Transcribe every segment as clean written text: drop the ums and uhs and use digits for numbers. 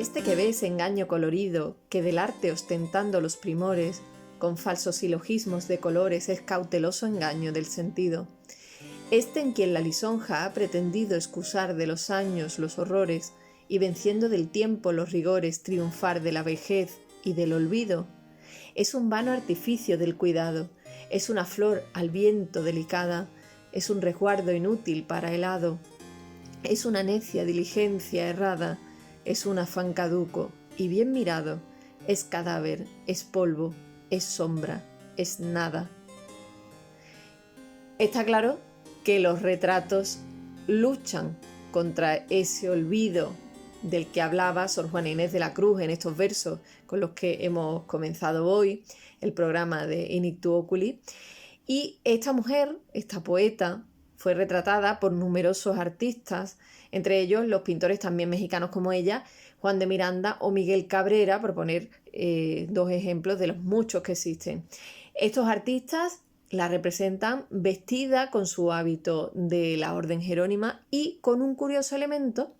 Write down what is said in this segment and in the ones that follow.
Este que ves engaño colorido, que del arte ostentando los primores, con falsos silogismos de colores es cauteloso engaño del sentido. Este en quien la lisonja ha pretendido excusar de los años los horrores, y venciendo del tiempo los rigores triunfar de la vejez y del olvido, es un vano artificio del cuidado, es una flor al viento delicada, es un resguardo inútil para el hado, es una necia diligencia errada, es un afán caduco y bien mirado, es cadáver, es polvo, es sombra, es nada. Está claro que los retratos luchan contra ese olvido del que hablaba Sor Juana Inés de la Cruz en estos versos con los que hemos comenzado hoy el programa de In Ictu Oculi. Y esta mujer, esta poeta, fue retratada por numerosos artistas, entre ellos los pintores también mexicanos como ella, Juan de Miranda o Miguel Cabrera, por poner dos ejemplos de los muchos que existen. Estos artistas la representan vestida con su hábito de la orden jerónima y con un curioso elemento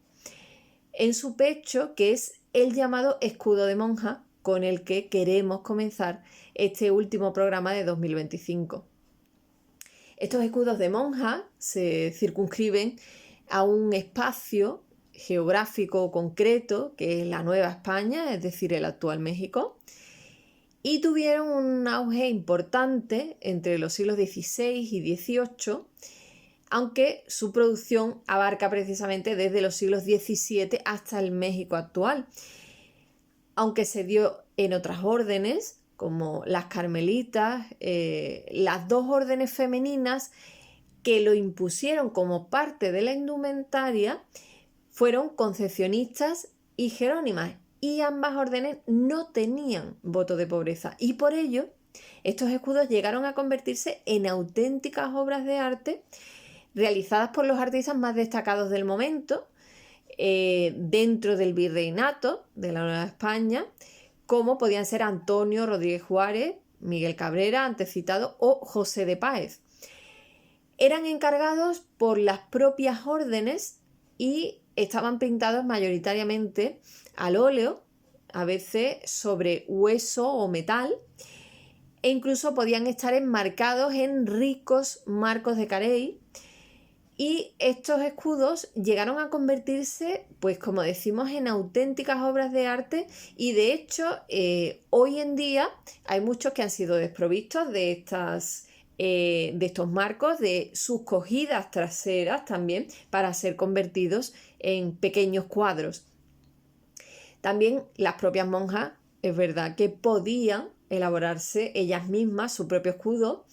en su pecho, que es el llamado escudo de monja, con el que queremos comenzar este último programa de 2025. Estos escudos de monja se circunscriben a un espacio geográfico concreto, que es la Nueva España, es decir, el actual México, y tuvieron un auge importante entre los siglos XVI y XVIII, aunque su producción abarca precisamente desde los siglos XVII hasta el México actual, aunque se dio en otras órdenes como las carmelitas, las dos órdenes femeninas que lo impusieron como parte de la indumentaria fueron concepcionistas y jerónimas, y ambas órdenes no tenían voto de pobreza, y por ello estos escudos llegaron a convertirse en auténticas obras de arte realizadas por los artistas más destacados del momento dentro del virreinato de la Nueva España, como podían ser Antonio Rodríguez Juárez, Miguel Cabrera, antes citado, o José de Páez. Eran encargados por las propias órdenes y estaban pintados mayoritariamente al óleo, a veces sobre hueso o metal, e incluso podían estar enmarcados en ricos marcos de carey. Y estos escudos llegaron a convertirse, pues como decimos, en auténticas obras de arte, y de hecho hoy en día hay muchos que han sido desprovistos de estos marcos, de sus cogidas traseras también, para ser convertidos en pequeños cuadros. También las propias monjas, es verdad que podían elaborarse ellas mismas su propio escudo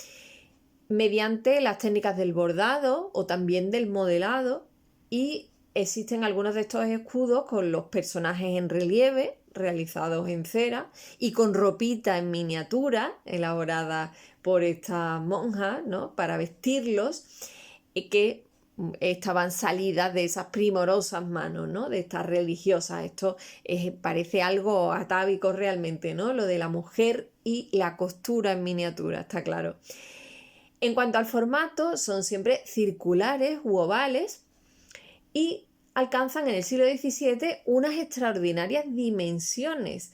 mediante las técnicas del bordado o también del modelado, y existen algunos de estos escudos con los personajes en relieve realizados en cera y con ropita en miniatura elaborada por estas monjas, ¿no?, para vestirlos, que estaban salidas de esas primorosas manos, ¿no?, de estas religiosas. Esto parece algo atávico realmente, ¿no?, lo de la mujer y la costura en miniatura, está claro. En cuanto al formato, son siempre circulares u ovales y alcanzan en el siglo XVII unas extraordinarias dimensiones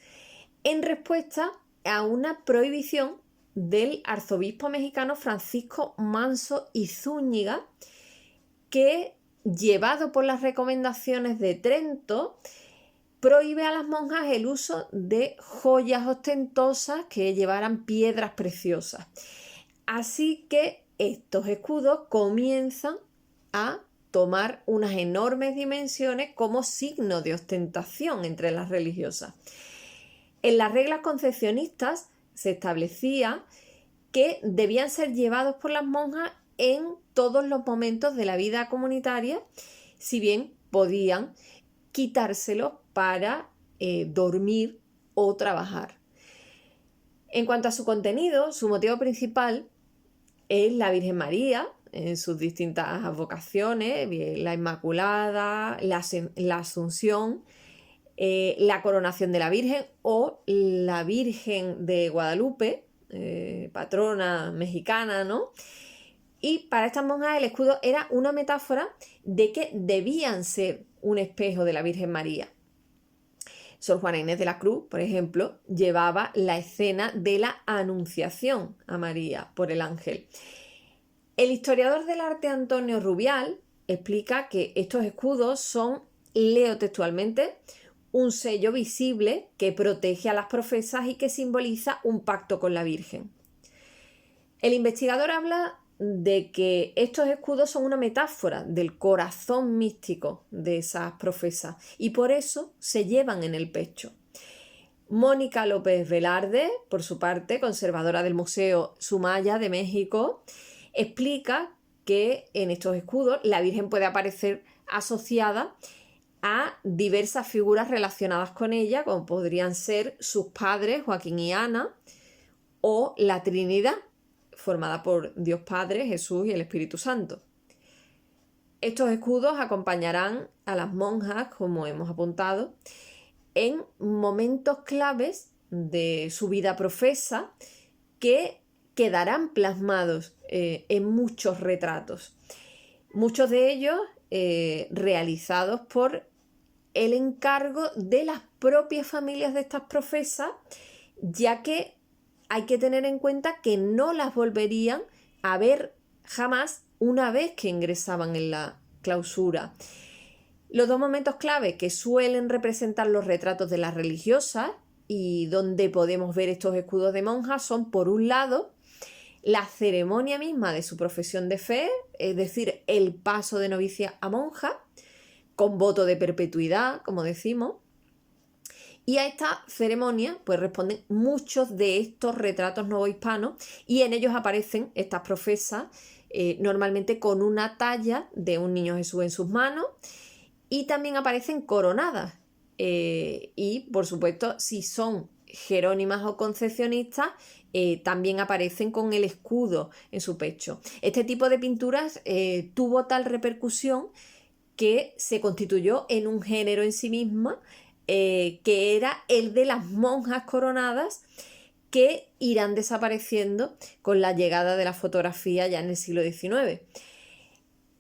en respuesta a una prohibición del arzobispo mexicano Francisco Manso y Zúñiga, que, llevado por las recomendaciones de Trento, prohíbe a las monjas el uso de joyas ostentosas que llevaran piedras preciosas. Así que estos escudos comienzan a tomar unas enormes dimensiones como signo de ostentación entre las religiosas. En las reglas concepcionistas se establecía que debían ser llevados por las monjas en todos los momentos de la vida comunitaria, si bien podían quitárselos para dormir o trabajar. En cuanto a su contenido, su motivo principal es la Virgen María en sus distintas advocaciones, la Inmaculada, la Asunción, la coronación de la Virgen o la Virgen de Guadalupe, patrona mexicana, ¿no? Y para estas monjas el escudo era una metáfora de que debían ser un espejo de la Virgen María. Sor Juana Inés de la Cruz, por ejemplo, llevaba la escena de la Anunciación a María por el ángel. El historiador del arte Antonio Rubial explica que estos escudos son, leo textualmente, un sello visible que protege a las profesas y que simboliza un pacto con la Virgen. El investigador habla de que estos escudos son una metáfora del corazón místico de esas profesas y por eso se llevan en el pecho. Mónica López Velarde, por su parte, conservadora del Museo Sumaya de México, explica que en estos escudos la Virgen puede aparecer asociada a diversas figuras relacionadas con ella, como podrían ser sus padres, Joaquín y Ana, o la Trinidad, formada por Dios Padre, Jesús y el Espíritu Santo. Estos escudos acompañarán a las monjas, como hemos apuntado, en momentos claves de su vida profesa que quedarán plasmados en muchos retratos. Muchos de ellos realizados por el encargo de las propias familias de estas profesas, ya que hay que tener en cuenta que no las volverían a ver jamás una vez que ingresaban en la clausura. Los dos momentos clave que suelen representar los retratos de las religiosas y donde podemos ver estos escudos de monjas son, por un lado, la ceremonia misma de su profesión de fe, es decir, el paso de novicia a monja, con voto de perpetuidad, como decimos. Y a esta ceremonia pues responden muchos de estos retratos novohispanos y en ellos aparecen estas profesas normalmente con una talla de un niño Jesús en sus manos y también aparecen coronadas y por supuesto si son jerónimas o concepcionistas también aparecen con el escudo en su pecho. Este tipo de pinturas tuvo tal repercusión que se constituyó en un género en sí misma, que era el de las monjas coronadas, que irán desapareciendo con la llegada de la fotografía ya en el siglo XIX.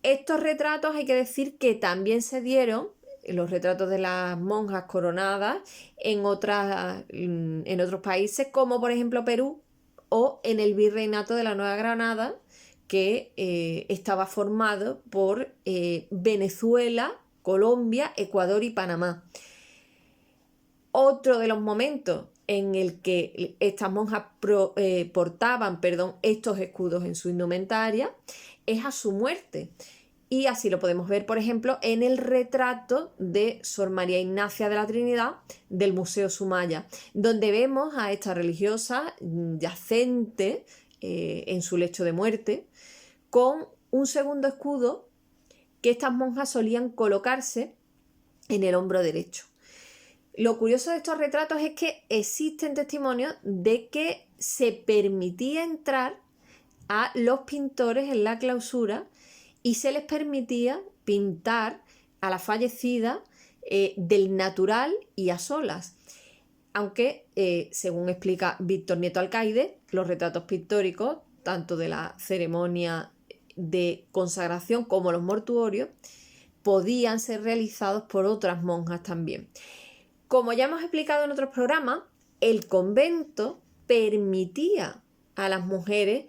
Estos retratos hay que decir que también se dieron, los retratos de las monjas coronadas, en otros países, como por ejemplo Perú o en el Virreinato de la Nueva Granada, que estaba formado por Venezuela, Colombia, Ecuador y Panamá. Otro de los momentos en el que estas monjas portaban estos escudos en su indumentaria es a su muerte. Y así lo podemos ver, por ejemplo, en el retrato de Sor María Ignacia de la Trinidad del Museo Sumaya, donde vemos a esta religiosa yacente en su lecho de muerte, con un segundo escudo que estas monjas solían colocarse en el hombro derecho. Lo curioso de estos retratos es que existen testimonios de que se permitía entrar a los pintores en la clausura y se les permitía pintar a la fallecida del natural y a solas. Aunque, según explica Víctor Nieto Alcaide, los retratos pictóricos, tanto de la ceremonia de consagración como los mortuorios, podían ser realizados por otras monjas también. Como ya hemos explicado en otros programas, el convento permitía a las mujeres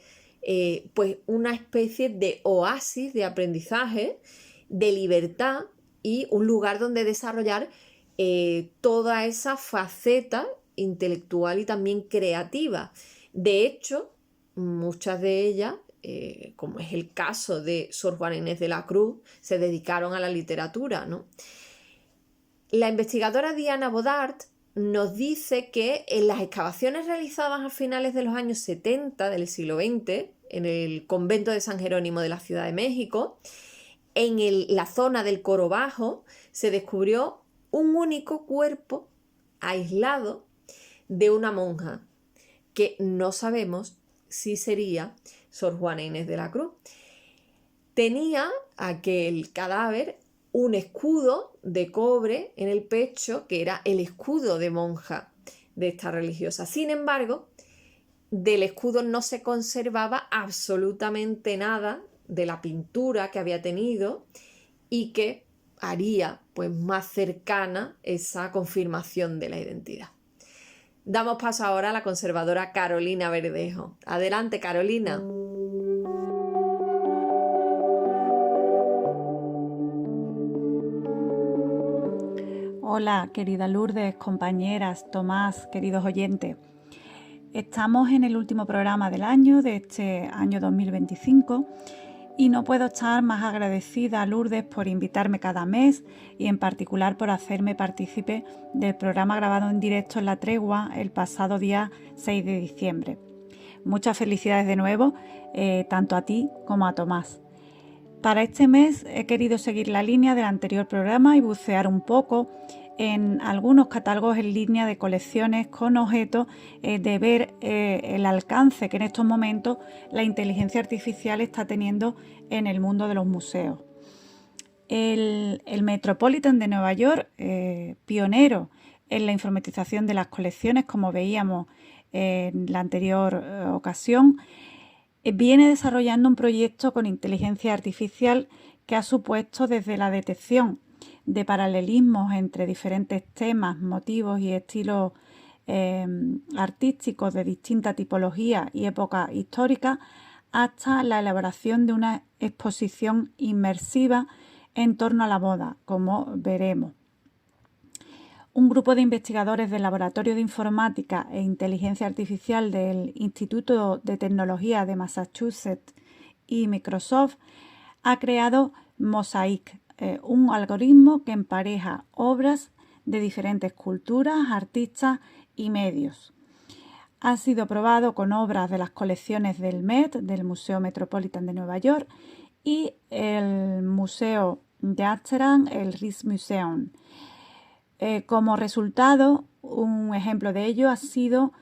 pues una especie de oasis de aprendizaje, de libertad y un lugar donde desarrollar toda esa faceta intelectual y también creativa. De hecho, muchas de ellas, como es el caso de Sor Juana Inés de la Cruz, se dedicaron a la literatura, ¿no? La investigadora Diana Bodart nos dice que en las excavaciones realizadas a finales de los años 70 del siglo XX, en el convento de San Jerónimo de la Ciudad de México, en la zona del Coro Bajo, se descubrió un único cuerpo aislado de una monja, que no sabemos si sería Sor Juana Inés de la Cruz. Tenía aquel cadáver un escudo de cobre en el pecho, que era el escudo de monja de esta religiosa. Sin embargo, del escudo no se conservaba absolutamente nada de la pintura que había tenido y que haría pues más cercana esa confirmación de la identidad. Damos paso ahora a la conservadora Carolina Verdejo. Adelante, Carolina. Hola, querida Lourdes, compañeras, Tomás, queridos oyentes. Estamos en el último programa del año, de este año 2025, y no puedo estar más agradecida a Lourdes por invitarme cada mes y en particular por hacerme partícipe del programa grabado en directo en La Tregua el pasado día 6 de diciembre. Muchas felicidades de nuevo, tanto a ti como a Tomás. Para este mes he querido seguir la línea del anterior programa y bucear un poco en algunos catálogos en línea de colecciones con objeto de ver el alcance que en estos momentos la inteligencia artificial está teniendo en el mundo de los museos. El Metropolitan de Nueva York, pionero en la informatización de las colecciones, como veíamos en la anterior ocasión, viene desarrollando un proyecto con inteligencia artificial que ha supuesto desde la detección de paralelismos entre diferentes temas, motivos y estilos artísticos de distinta tipología y época histórica, hasta la elaboración de una exposición inmersiva en torno a la moda, como veremos. Un grupo de investigadores del Laboratorio de Informática e Inteligencia Artificial del Instituto de Tecnología de Massachusetts y Microsoft ha creado Mosaic, un algoritmo que empareja obras de diferentes culturas, artistas y medios. Ha sido probado con obras de las colecciones del Met, del Museo Metropolitan de Nueva York, y el Museo de Amsterdam, el Rijksmuseum. Como resultado, un ejemplo de ello ha sido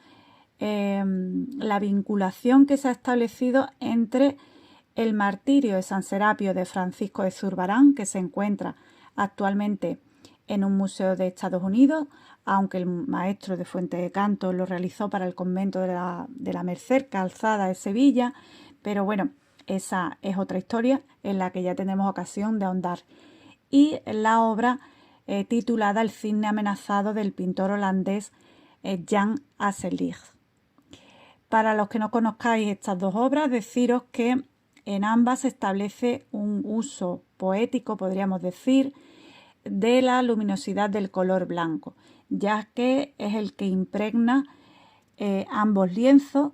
la vinculación que se ha establecido entre el martirio de San Serapio de Francisco de Zurbarán, que se encuentra actualmente en un museo de Estados Unidos, aunque el maestro de Fuente de Canto lo realizó para el convento de la Merced, Calzada de Sevilla, pero bueno, esa es otra historia en la que ya tenemos ocasión de ahondar. Y la obra titulada El cisne amenazado del pintor holandés Jan Asselich. Para los que no conozcáis estas dos obras, deciros que en ambas se establece un uso poético, podríamos decir, de la luminosidad del color blanco, ya que es el que impregna ambos lienzos,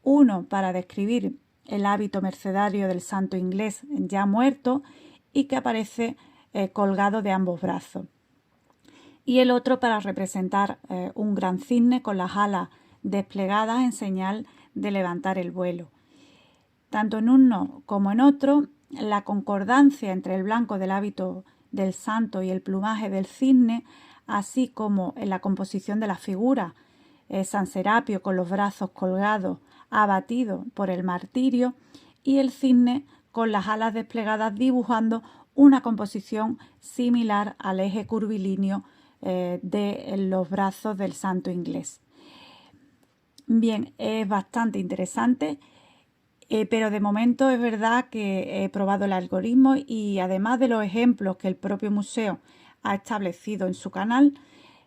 uno para describir el hábito mercedario del santo inglés ya muerto y que aparece colgado de ambos brazos, y el otro para representar un gran cisne con las alas desplegadas en señal de levantar el vuelo. Tanto en uno como en otro, la concordancia entre el blanco del hábito del santo y el plumaje del cisne, así como en la composición de la figura, San Serapio con los brazos colgados, abatido por el martirio, y el cisne con las alas desplegadas dibujando una composición similar al eje curvilíneo de los brazos del santo inglés. Bien, es bastante interesante, pero de momento es verdad que he probado el algoritmo y además de los ejemplos que el propio museo ha establecido en su canal,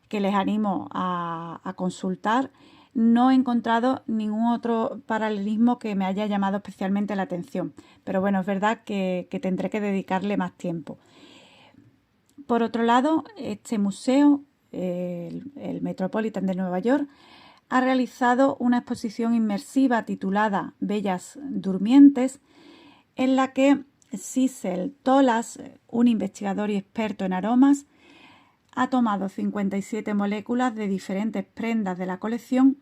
que les animo a consultar, no he encontrado ningún otro paralelismo que me haya llamado especialmente la atención. Pero bueno, es verdad que tendré que dedicarle más tiempo. Por otro lado, este museo, el Metropolitan de Nueva York, ha realizado una exposición inmersiva titulada Bellas Durmientes, en la que Sissel Tolas, un investigador y experto en aromas, ha tomado 57 moléculas de diferentes prendas de la colección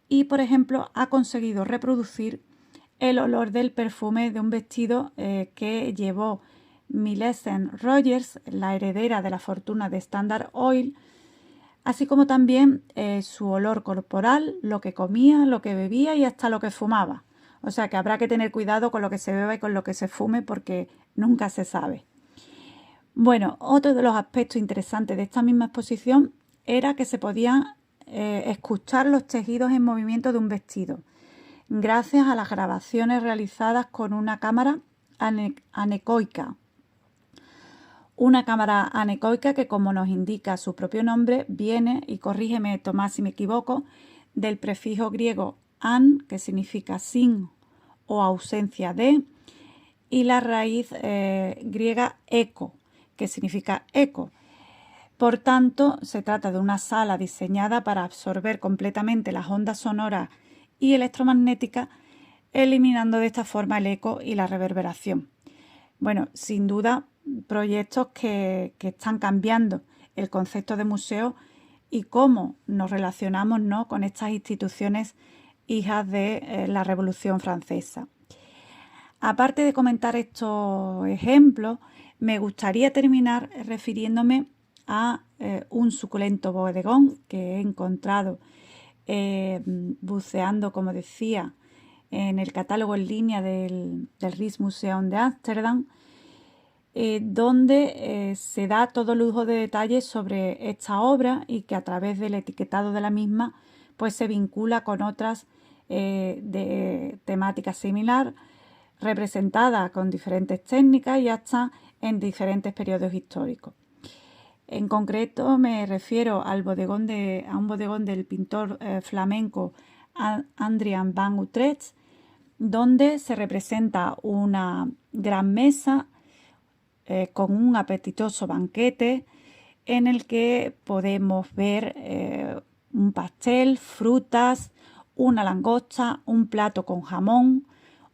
y, por ejemplo, ha conseguido reproducir el olor del perfume de un vestido que llevó Millicent Rogers, la heredera de la fortuna de Standard Oil, así como también su olor corporal, lo que comía, lo que bebía y hasta lo que fumaba. O sea que habrá que tener cuidado con lo que se beba y con lo que se fume porque nunca se sabe. Bueno, otro de los aspectos interesantes de esta misma exposición era que se podían escuchar los tejidos en movimiento de un vestido, gracias a las grabaciones realizadas con una cámara anecoica. Una cámara anecoica que, como nos indica su propio nombre, viene, y corrígeme Tomás si me equivoco, del prefijo griego an, que significa sin o ausencia de, y la raíz griega eco, que significa eco. Por tanto, se trata de una sala diseñada para absorber completamente las ondas sonoras y electromagnéticas, eliminando de esta forma el eco y la reverberación. Bueno, sin duda, proyectos que están cambiando el concepto de museo y cómo nos relacionamos, ¿no?, con estas instituciones hijas de la Revolución Francesa. Aparte de comentar estos ejemplos, me gustaría terminar refiriéndome a un suculento bodegón que he encontrado buceando, como decía, en el catálogo en línea del Rijksmuseum de Ámsterdam, donde se da todo lujo de detalles sobre esta obra y que a través del etiquetado de la misma pues se vincula con otras de temática similar, representada con diferentes técnicas y hasta en diferentes periodos históricos. En concreto me refiero a un bodegón del pintor flamenco Adriaan van Utrecht, donde se representa una gran mesa con un apetitoso banquete en el que podemos ver un pastel, frutas, una langosta, un plato con jamón,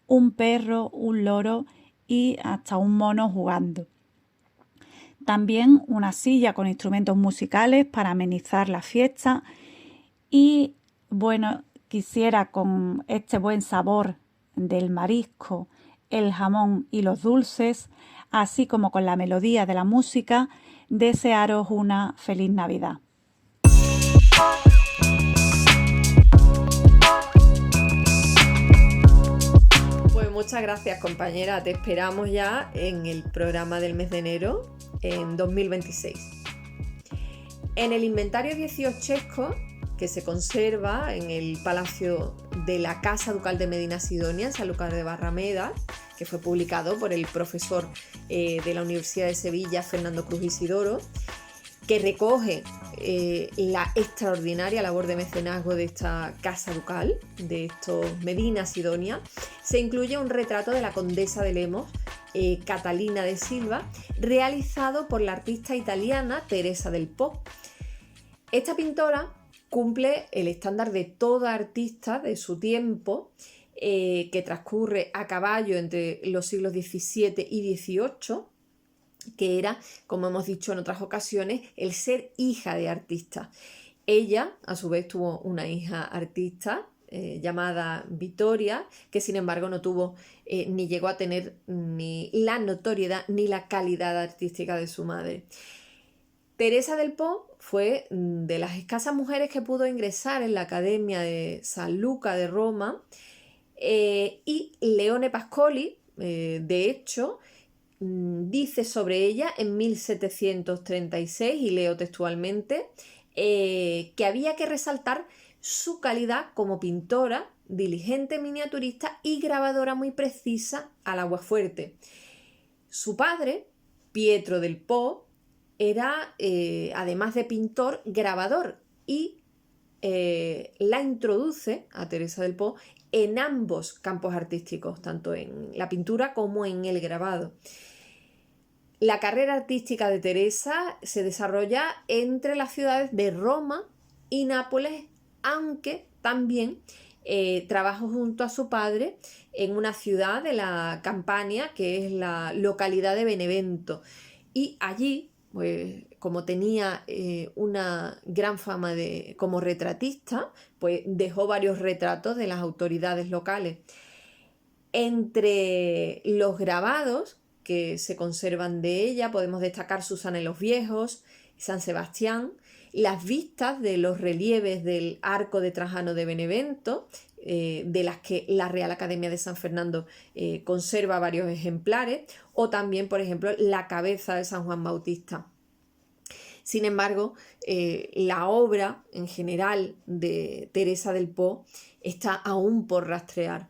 un perro, un loro y hasta un mono jugando. También una silla con instrumentos musicales para amenizar la fiesta y, bueno, quisiera con este buen sabor del marisco, el jamón y los dulces, así como con la melodía de la música, desearos una feliz Navidad. Pues muchas gracias, compañera. Te esperamos ya en el programa del mes de enero en 2026. En el inventario dieciochesco que se conserva en el Palacio de la Casa Ducal de Medina Sidonia, en Sanlúcar de Barrameda, que fue publicado por el profesor de la Universidad de Sevilla, Fernando Cruz Isidoro, que recoge la extraordinaria labor de mecenazgo de esta Casa Ducal, de estos Medina Sidonia, se incluye un retrato de la condesa de Lemos, Catalina de Silva, realizado por la artista italiana Teresa del Po. Esta pintora cumple el estándar de toda artista de su tiempo, que transcurre a caballo entre los siglos XVII y XVIII, que era, como hemos dicho en otras ocasiones, el ser hija de artistas. Ella, a su vez, tuvo una hija artista llamada Vittoria, que sin embargo no tuvo ni llegó a tener ni la notoriedad ni la calidad artística de su madre. Teresa del Po fue de las escasas mujeres que pudo ingresar en la Academia de San Luca de Roma, y Leone Pascoli, de hecho, dice sobre ella en 1736, y leo textualmente, que había que resaltar su calidad como pintora, diligente miniaturista y grabadora muy precisa al aguafuerte. Su padre, Pietro del Po, era, además de pintor, grabador, y la introduce a Teresa del Po en ambos campos artísticos, tanto en la pintura como en el grabado. La carrera artística de Teresa se desarrolla entre las ciudades de Roma y Nápoles, aunque también trabajó junto a su padre en una ciudad de la Campania, que es la localidad de Benevento, y allí, pues, como tenía una gran fama como retratista, pues dejó varios retratos de las autoridades locales. Entre los grabados que se conservan de ella podemos destacar Susana y los Viejos, San Sebastián, las vistas de los relieves del Arco de Trajano de Benevento, de las que la Real Academia de San Fernando conserva varios ejemplares, o también, por ejemplo, la cabeza de San Juan Bautista. Sin embargo, la obra en general de Teresa del Po está aún por rastrear.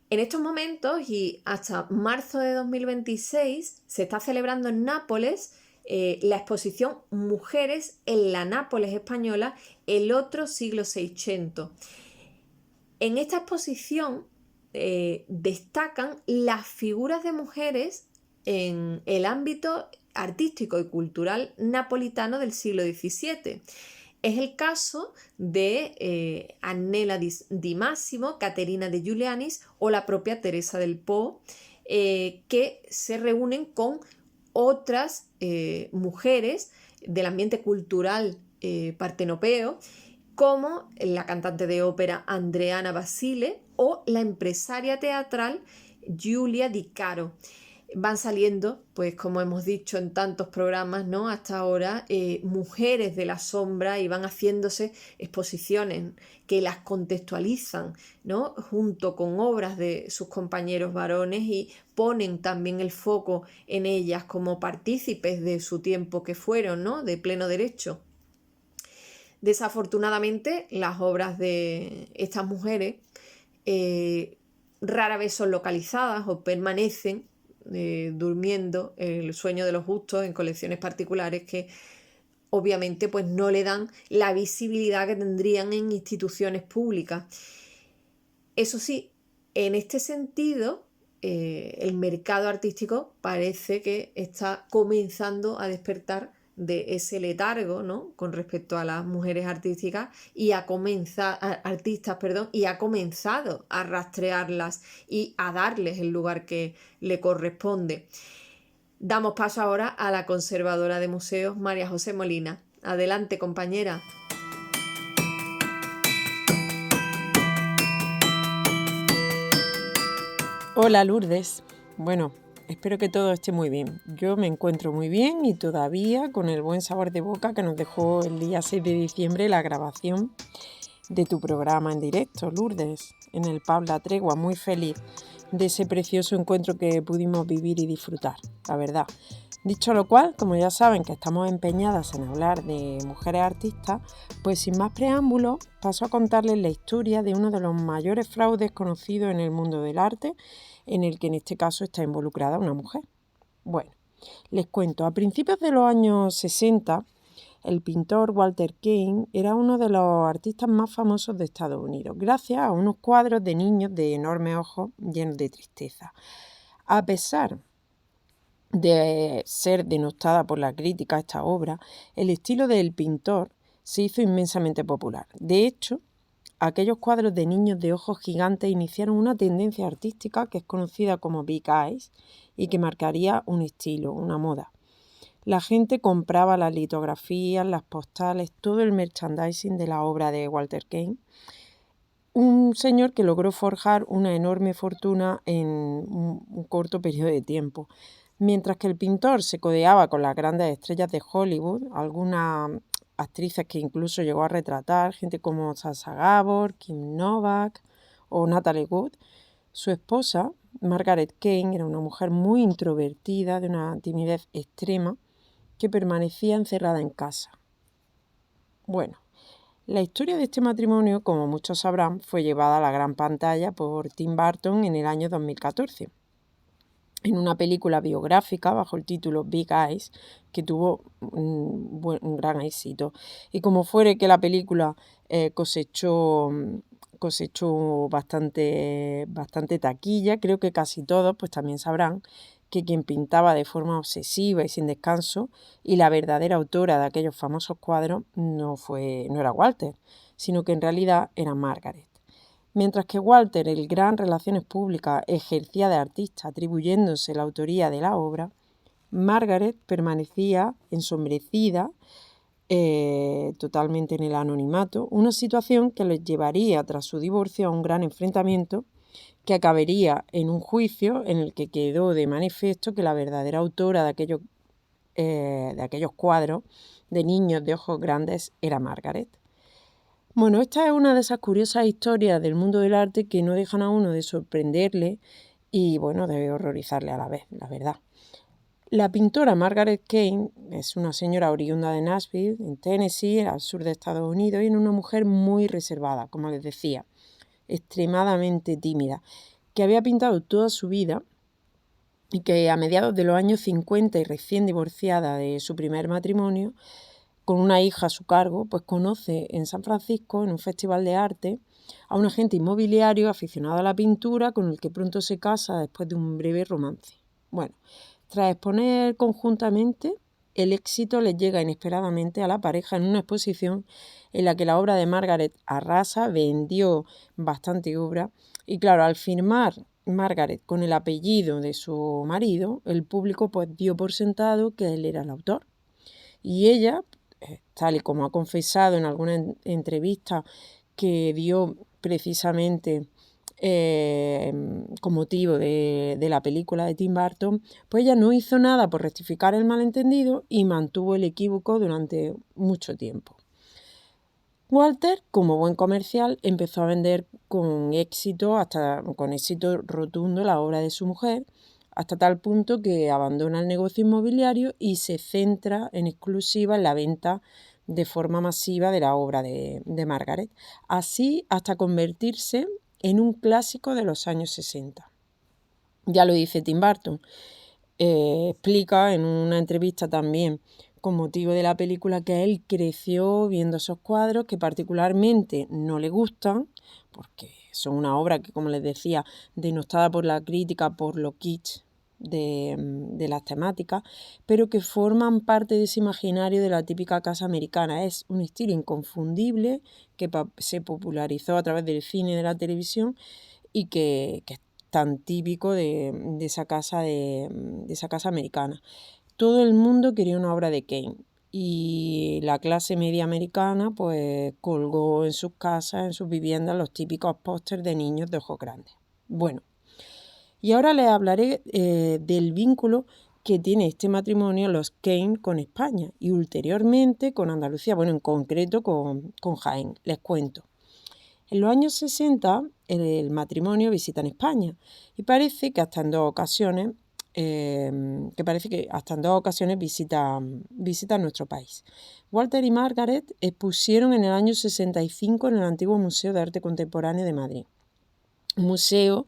En estos momentos y hasta marzo de 2026 se está celebrando en Nápoles la exposición Mujeres en la Nápoles española, el otro siglo seiscientos. En esta exposición destacan las figuras de mujeres en el ámbito artístico y cultural napolitano del siglo XVII. Es el caso de Annela di Massimo, Caterina de Giulianis o la propia Teresa del Po, que se reúnen con otras mujeres del ambiente cultural partenopeo, como la cantante de ópera Andreana Basile o la empresaria teatral Giulia Di Caro. Van saliendo, pues como hemos dicho en tantos programas, ¿no?, hasta ahora, mujeres de la sombra, y van haciéndose exposiciones que las contextualizan, ¿no?, junto con obras de sus compañeros varones, y ponen también el foco en ellas como partícipes de su tiempo que fueron, ¿no?, de pleno derecho. Desafortunadamente, las obras de estas mujeres rara vez son localizadas o permanecen durmiendo el sueño de los justos en colecciones particulares que obviamente pues no le dan la visibilidad que tendrían en instituciones públicas. Eso sí, en este sentido, el mercado artístico parece que está comenzando a despertar de ese letargo, ¿no?, con respecto a las mujeres artísticas, y ha comenzado a rastrearlas y a darles el lugar que le corresponde. Damos paso ahora a la conservadora de museos, María José Molina. Adelante, compañera. Hola, Lourdes. Bueno, espero que todo esté muy bien. Yo me encuentro muy bien y todavía con el buen sabor de boca que nos dejó el día 6 de diciembre la grabación de tu programa en directo, Lourdes, en el pub La Tregua. Muy feliz de ese precioso encuentro que pudimos vivir y disfrutar, la verdad. Dicho lo cual, como ya saben que estamos empeñadas en hablar de mujeres artistas, pues sin más preámbulos paso a contarles la historia de uno de los mayores fraudes conocidos en el mundo del arte, en el que en este caso está involucrada una mujer. Bueno, les cuento, a principios de los años 60, el pintor Walter Kane era uno de los artistas más famosos de Estados Unidos, gracias a unos cuadros de niños de enormes ojos llenos de tristeza. A pesar de ser denostada por la crítica esta obra, el estilo del pintor se hizo inmensamente popular. De hecho, aquellos cuadros de niños de ojos gigantes iniciaron una tendencia artística que es conocida como Big Eyes y que marcaría un estilo, una moda. La gente compraba las litografías, las postales, todo el merchandising de la obra de Walter Kane, un señor que logró forjar una enorme fortuna en un corto periodo de tiempo. Mientras que el pintor se codeaba con las grandes estrellas de Hollywood, algunas actrices que incluso llegó a retratar, gente como Sasha Gabor, Kim Novak o Natalie Wood, su esposa, Margaret Kane, era una mujer muy introvertida, de una timidez extrema, que permanecía encerrada en casa. Bueno, la historia de este matrimonio, como muchos sabrán, fue llevada a la gran pantalla por Tim Burton en el año 2014. En una película biográfica bajo el título Big Eyes, que tuvo un gran éxito. Y como fuere que la película cosechó bastante taquilla, creo que casi todos pues también sabrán que quien pintaba de forma obsesiva y sin descanso, y la verdadera autora de aquellos famosos cuadros, no era Walter, sino que en realidad era Margaret. Mientras que Walter, el gran relaciones públicas, ejercía de artista atribuyéndose la autoría de la obra, Margaret permanecía ensombrecida totalmente en el anonimato, una situación que les llevaría tras su divorcio a un gran enfrentamiento que acabaría en un juicio en el que quedó de manifiesto que la verdadera autora de aquellos cuadros de niños de ojos grandes era Margaret. Bueno, esta es una de esas curiosas historias del mundo del arte que no dejan a uno de sorprenderle y, bueno, de horrorizarle a la vez, la verdad. La pintora Margaret Kane es una señora oriunda de Nashville, en Tennessee, al sur de Estados Unidos, y era una mujer muy reservada, como les decía, extremadamente tímida, que había pintado toda su vida y que a mediados de los años 50 y recién divorciada de su primer matrimonio, con una hija a su cargo, pues conoce en San Francisco, en un festival de arte, a un agente inmobiliario aficionado a la pintura con el que pronto se casa después de un breve romance. Bueno, tras exponer conjuntamente, el éxito les llega inesperadamente a la pareja en una exposición en la que la obra de Margaret arrasa, vendió bastante obra y claro, al firmar Margaret con el apellido de su marido, el público pues dio por sentado que él era el autor. Y ella, tal y como ha confesado en alguna entrevista que dio precisamente con motivo de la película de Tim Burton, pues ella no hizo nada por rectificar el malentendido y mantuvo el equívoco durante mucho tiempo. Walter, como buen comercial, empezó a vender con éxito rotundo la obra de su mujer, hasta tal punto que abandona el negocio inmobiliario y se centra en exclusiva en la venta de forma masiva de la obra de Margaret, así hasta convertirse en un clásico de los años 60. Ya lo dice Tim Burton, explica en una entrevista también con motivo de la película que él creció viendo esos cuadros que particularmente no le gustan, porque son una obra que, como les decía, denostada por la crítica por lo kitsch de las temáticas, pero que forman parte de ese imaginario de la típica casa americana. Es un estilo inconfundible que se popularizó a través del cine y de la televisión y que es tan típico de esa casa americana. Todo el mundo quería una obra de Kane y la clase media americana pues colgó en sus casas, en sus viviendas, los típicos pósters de niños de ojos grandes. Bueno, y ahora les hablaré del vínculo que tiene este matrimonio, los Kane, con España y ulteriormente con Andalucía, bueno, en concreto con Jaén. Les cuento. En los años 60 el matrimonio visita en España y parece que hasta en dos ocasiones visita nuestro país. Walter y Margaret expusieron en el año 65 en el antiguo Museo de Arte Contemporáneo de Madrid. Un museo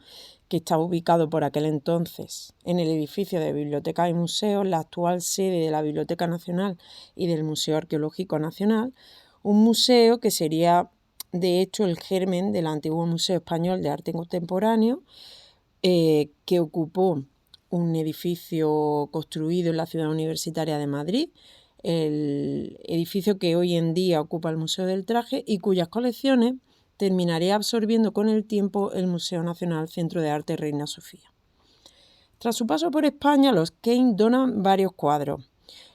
que estaba ubicado por aquel entonces en el edificio de Bibliotecas y Museos, la actual sede de la Biblioteca Nacional y del Museo Arqueológico Nacional, un museo que sería de hecho el germen del antiguo Museo Español de Arte Contemporáneo, que ocupó un edificio construido en la ciudad universitaria de Madrid, el edificio que hoy en día ocupa el Museo del Traje y cuyas colecciones terminaría absorbiendo con el tiempo el Museo Nacional Centro de Arte Reina Sofía. Tras su paso por España, los Kane donan varios cuadros.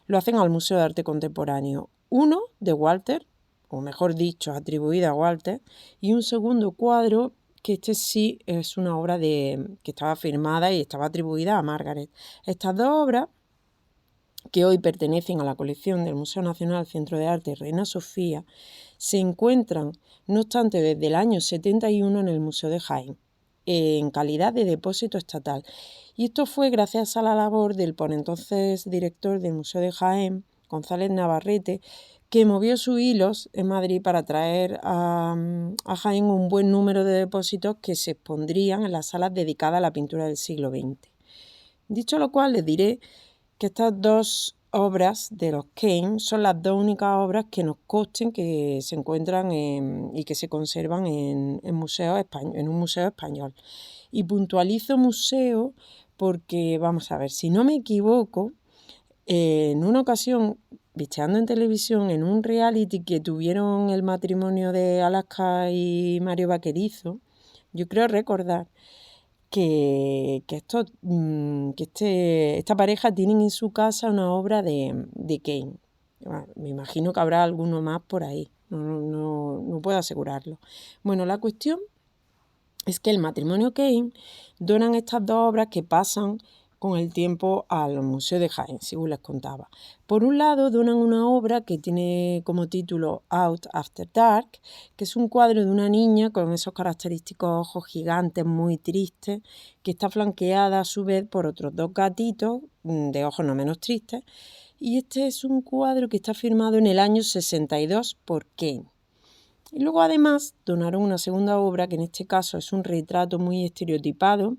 Lo hacen al Museo de Arte Contemporáneo. Uno de Walter, o mejor dicho, atribuido a Walter, y un segundo cuadro que este sí es una obra que estaba firmada y estaba atribuida a Margaret. Estas dos obras, que hoy pertenecen a la colección del Museo Nacional Centro de Arte Reina Sofía, se encuentran, no obstante, desde el año 71 en el Museo de Jaén, en calidad de depósito estatal. Y esto fue gracias a la labor del por entonces director del Museo de Jaén, González Navarrete, que movió sus hilos en Madrid para traer a Jaén un buen número de depósitos que se expondrían en las salas dedicadas a la pintura del siglo XX. Dicho lo cual, les diré que estas dos obras de los Kane son las dos únicas obras que nos consten que se encuentran y que se conservan en un museo español. Y puntualizo museo porque, vamos a ver, si no me equivoco, en una ocasión, bicheando en televisión, en un reality que tuvieron el matrimonio de Alaska y Mario Vaquerizo, yo creo recordar esta pareja tienen en su casa una obra de Kane. Bueno, me imagino que habrá alguno más por ahí, no puedo asegurarlo. Bueno, la cuestión es que el matrimonio Kane donan estas dos obras que pasan con el tiempo al Museo de Jaén, según les contaba. Por un lado, donan una obra que tiene como título Out After Dark, que es un cuadro de una niña con esos característicos ojos gigantes muy tristes, que está flanqueada a su vez por otros dos gatitos de ojos no menos tristes. Y este es un cuadro que está firmado en el año 62 por Kane. Y luego además donaron una segunda obra, que en este caso es un retrato muy estereotipado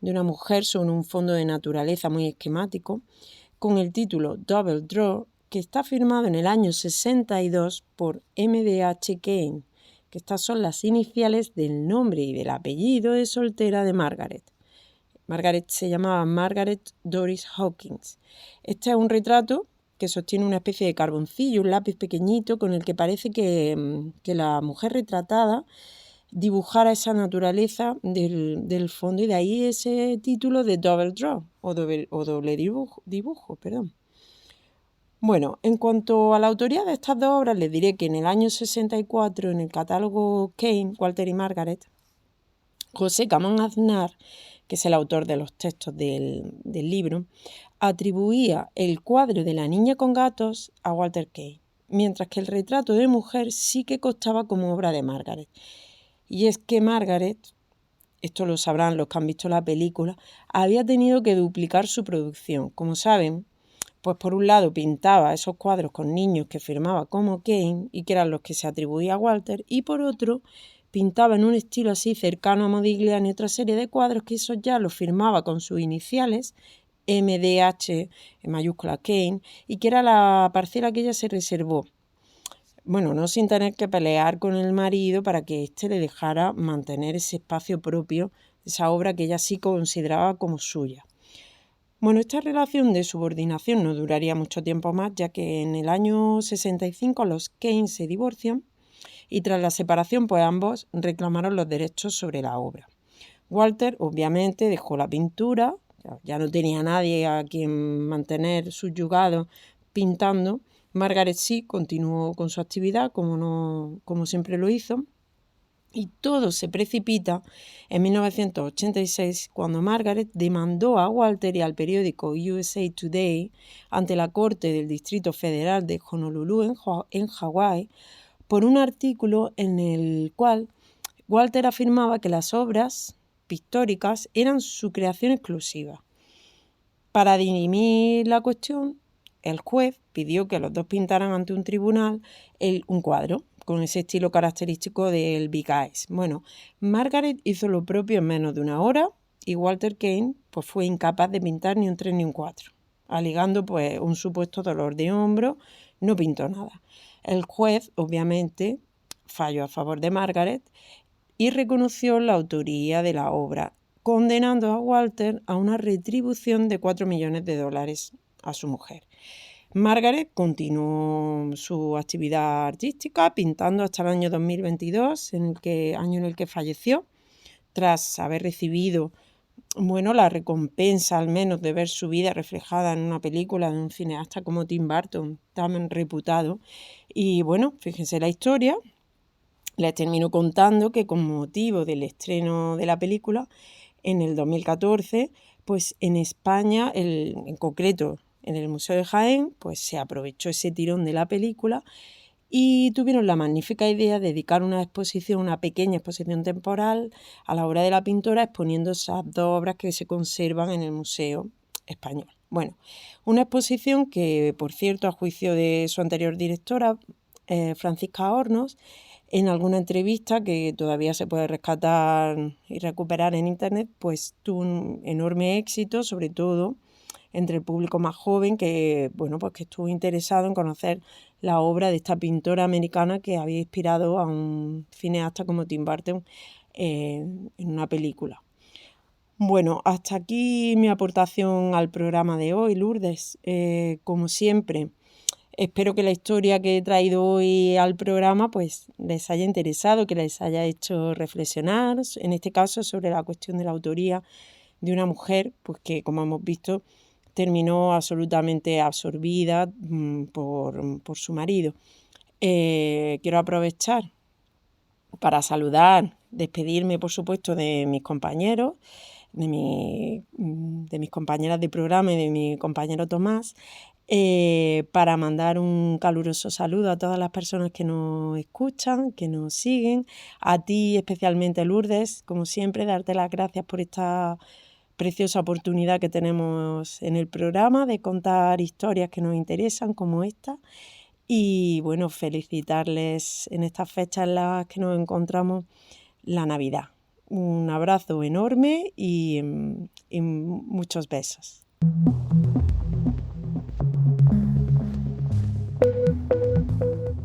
de una mujer sobre un fondo de naturaleza muy esquemático, con el título Double Draw, que está firmado en el año 62 por M.D.H. Kane, que estas son las iniciales del nombre y del apellido de soltera de Margaret. Margaret se llamaba Margaret Doris Hawkins. Este es un retrato que sostiene una especie de carboncillo, un lápiz pequeñito con el que parece que la mujer retratada dibujara esa naturaleza del fondo, y de ahí ese título de Double Draw o doble dibujo. Bueno, en cuanto a la autoría de estas dos obras, les diré que en el año 64, en el catálogo Kane, Walter y Margaret, José Camán Aznar, que es el autor de los textos del libro, atribuía el cuadro de la niña con gatos a Walter Kane, mientras que el retrato de mujer sí que constaba como obra de Margaret. Y es que Margaret, esto lo sabrán los que han visto la película, había tenido que duplicar su producción. Como saben, pues por un lado pintaba esos cuadros con niños que firmaba como Kane y que eran los que se atribuía a Walter, y por otro pintaba en un estilo así cercano a Modigliani otra serie de cuadros que esos ya los firmaba con sus iniciales, MDH en mayúscula Kane, y que era la parcela que ella se reservó. Bueno, no sin tener que pelear con el marido para que éste le dejara mantener ese espacio propio, esa obra que ella sí consideraba como suya. Bueno, esta relación de subordinación no duraría mucho tiempo más, ya que en el año 65 los Kane se divorcian y tras la separación pues ambos reclamaron los derechos sobre la obra. Walter obviamente dejó la pintura, ya no tenía nadie a quien mantener subyugado pintando. Margaret sí continuó con su actividad como siempre lo hizo, y todo se precipita en 1986 cuando Margaret demandó a Walter y al periódico USA Today ante la Corte del Distrito Federal de Honolulu en Hawái por un artículo en el cual Walter afirmaba que las obras pictóricas eran su creación exclusiva. Para dirimir la cuestión, el juez pidió que los dos pintaran ante un tribunal un cuadro con ese estilo característico del Big Eyes. Bueno, Margaret hizo lo propio en menos de una hora y Walter Kane pues, fue incapaz de pintar ni un 3 ni un 4. Alegando pues, un supuesto dolor de hombro, no pintó nada. El juez, obviamente, falló a favor de Margaret y reconoció la autoría de la obra, condenando a Walter a una retribución de $4 millones a su mujer. Margaret continuó su actividad artística pintando hasta el año 2022, año en el que falleció, tras haber recibido la recompensa al menos de ver su vida reflejada en una película de un cineasta como Tim Burton, tan reputado. Y bueno, fíjense la historia. Les termino contando que con motivo del estreno de la película, en el 2014, pues en España, en concreto en el Museo de Jaén, pues se aprovechó ese tirón de la película y tuvieron la magnífica idea de dedicar una pequeña exposición temporal a la obra de la pintora, exponiendo esas dos obras que se conservan en el Museo Español. Bueno, una exposición que, por cierto, a juicio de su anterior directora, Francisca Hornos, en alguna entrevista que todavía se puede rescatar y recuperar en internet, pues tuvo un enorme éxito, sobre todo entre el público más joven que estuvo interesado en conocer la obra de esta pintora americana que había inspirado a un cineasta como Tim Burton en una película. Bueno, hasta aquí mi aportación al programa de hoy, Lourdes. Como siempre, espero que la historia que he traído hoy al programa pues les haya interesado, que les haya hecho reflexionar, en este caso sobre la cuestión de la autoría de una mujer, pues que como hemos visto terminó absolutamente absorbida por su marido. Quiero aprovechar para saludar, despedirme por supuesto de mis compañeros, de mis compañeras de programa y de mi compañero Tomás, para mandar un caluroso saludo a todas las personas que nos escuchan, que nos siguen, a ti especialmente, Lourdes, como siempre, darte las gracias por esta preciosa oportunidad que tenemos en el programa de contar historias que nos interesan como esta, y bueno, felicitarles en estas fechas en las que nos encontramos la Navidad. Un abrazo enorme y muchos besos.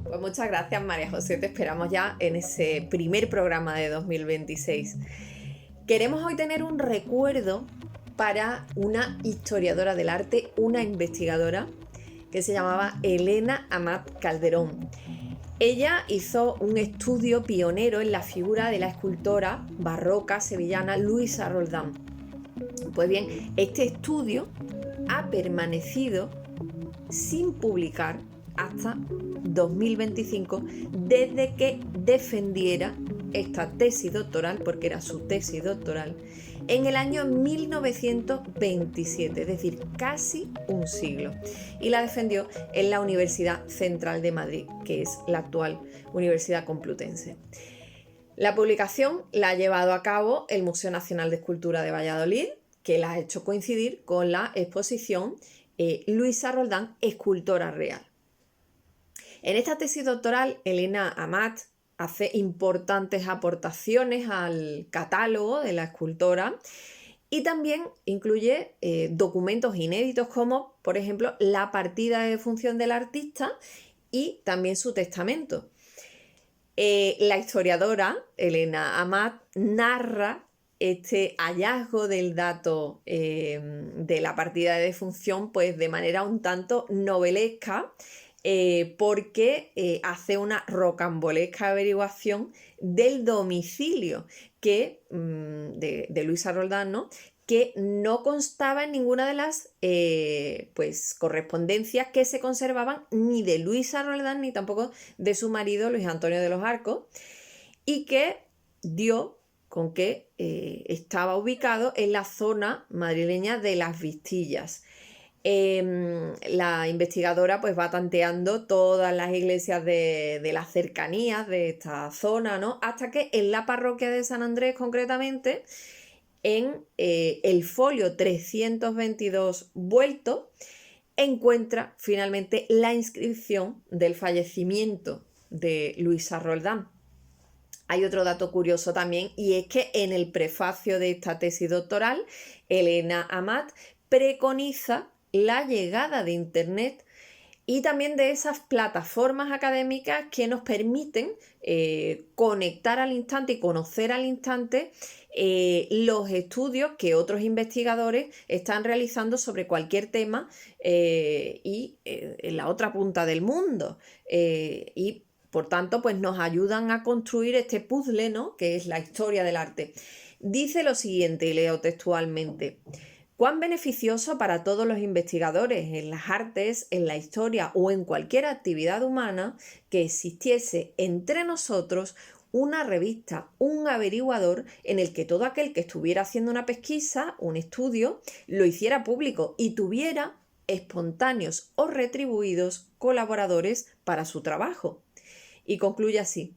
Pues muchas gracias, María José. Te esperamos ya en ese primer programa de 2026. Queremos hoy tener un recuerdo para una historiadora del arte, una investigadora que se llamaba Elena Amat Calderón. Ella hizo un estudio pionero en la figura de la escultora barroca sevillana Luisa Roldán. Pues bien, este estudio ha permanecido sin publicar hasta 2025, desde que defendiera esta tesis doctoral, porque era su tesis doctoral, en el año 1927, es decir, casi un siglo. Y la defendió en la Universidad Central de Madrid, que es la actual Universidad Complutense. La publicación la ha llevado a cabo el Museo Nacional de Escultura de Valladolid, que la ha hecho coincidir con la exposición Luisa Roldán, escultora real. En esta tesis doctoral, Elena Amat hace importantes aportaciones al catálogo de la escultora y también incluye documentos inéditos como, por ejemplo, la partida de defunción del artista y también su testamento. La historiadora Elena Amat narra este hallazgo del dato de la partida de defunción pues de manera un tanto novelesca, porque hace una rocambolesca averiguación del domicilio de Luisa Roldán, ¿no?, que no constaba en ninguna de las correspondencias que se conservaban ni de Luisa Roldán ni tampoco de su marido Luis Antonio de los Arcos, y que dio con que estaba ubicado en la zona madrileña de Las Vistillas. La investigadora pues va tanteando todas las iglesias de las cercanías de esta zona, ¿no?, hasta que en la parroquia de San Andrés, concretamente, en el folio 322 vuelto, encuentra finalmente la inscripción del fallecimiento de Luisa Roldán. Hay otro dato curioso también, y es que en el prefacio de esta tesis doctoral, Elena Amat preconiza la llegada de Internet y también de esas plataformas académicas que nos permiten conectar al instante y conocer al instante los estudios que otros investigadores están realizando sobre cualquier tema en la otra punta del mundo. Y por tanto, pues nos ayudan a construir este puzzle, ¿no?, que es la historia del arte. Dice lo siguiente, y leo textualmente: cuán beneficioso para todos los investigadores en las artes, en la historia o en cualquier actividad humana que existiese entre nosotros una revista, un averiguador en el que todo aquel que estuviera haciendo una pesquisa, un estudio, lo hiciera público y tuviera espontáneos o retribuidos colaboradores para su trabajo. Y concluye así: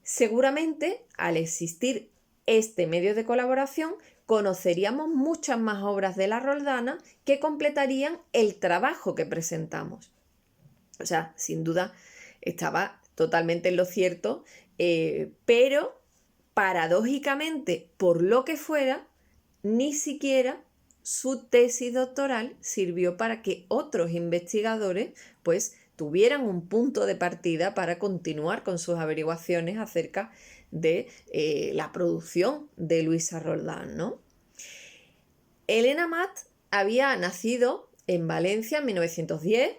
seguramente, al existir este medio de colaboración, conoceríamos muchas más obras de la Roldana que completarían el trabajo que presentamos. O sea, sin duda estaba totalmente en lo cierto, pero paradójicamente, por lo que fuera, ni siquiera su tesis doctoral sirvió para que otros investigadores pues tuvieran un punto de partida para continuar con sus averiguaciones acerca de la producción de Luisa Roldán, ¿no? Elena Amat había nacido en Valencia en 1910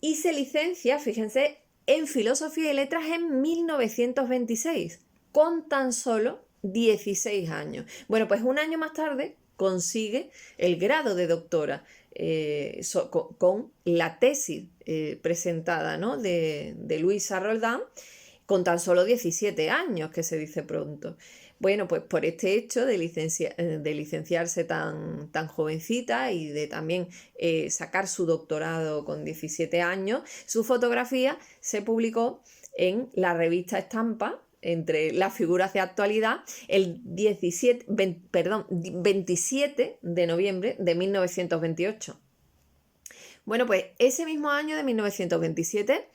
y se licencia, fíjense, en Filosofía y Letras en 1926, con tan solo 16 años. Bueno, pues un año más tarde consigue el grado de doctora con la tesis presentada, ¿no?, de Luisa Roldán, con tan solo 17 años, que se dice pronto. Bueno, pues por este hecho de licenciarse tan jovencita y de también sacar su doctorado con 17 años, su fotografía se publicó en la revista Estampa, entre las figuras de actualidad, el 27 de noviembre de 1928. Bueno, pues ese mismo año de 1927,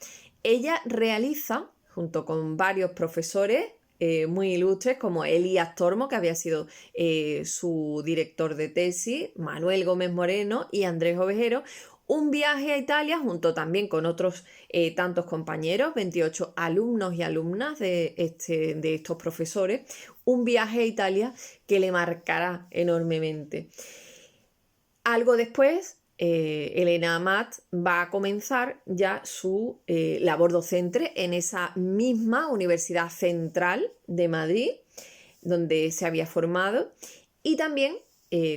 ella realiza, junto con varios profesores, muy ilustres como Elías Tormo, que había sido su director de tesis, Manuel Gómez Moreno y Andrés Ovejero. Un viaje a Italia junto también con otros tantos compañeros, 28 alumnos y alumnas de estos profesores. Un viaje a Italia que le marcará enormemente. Algo después, Elena Amat va a comenzar ya su labor docente en esa misma Universidad Central de Madrid, donde se había formado, y también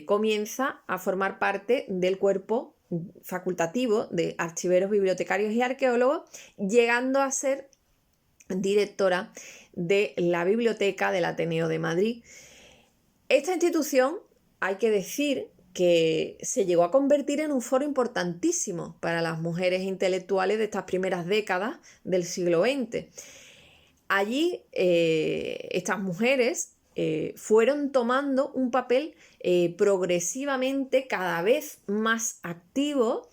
comienza a formar parte del cuerpo facultativo de archiveros, bibliotecarios y arqueólogos, llegando a ser directora de la Biblioteca del Ateneo de Madrid. Esta institución, hay que decir, que se llegó a convertir en un foro importantísimo para las mujeres intelectuales de estas primeras décadas del siglo XX. Allí estas mujeres fueron tomando un papel progresivamente cada vez más activo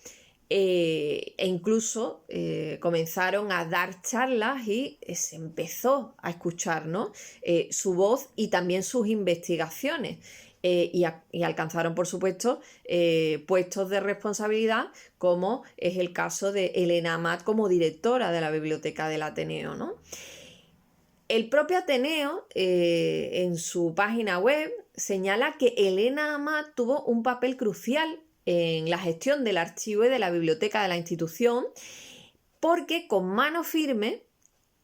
e incluso comenzaron a dar charlas y se empezó a escuchar, ¿no? Su voz y también sus investigaciones. Y alcanzaron, por supuesto, puestos de responsabilidad, como es el caso de Elena Amat como directora de la Biblioteca del Ateneo, ¿no? El propio Ateneo, en su página web, señala que Elena Amat tuvo un papel crucial en la gestión del archivo y de la biblioteca de la institución, porque con mano firme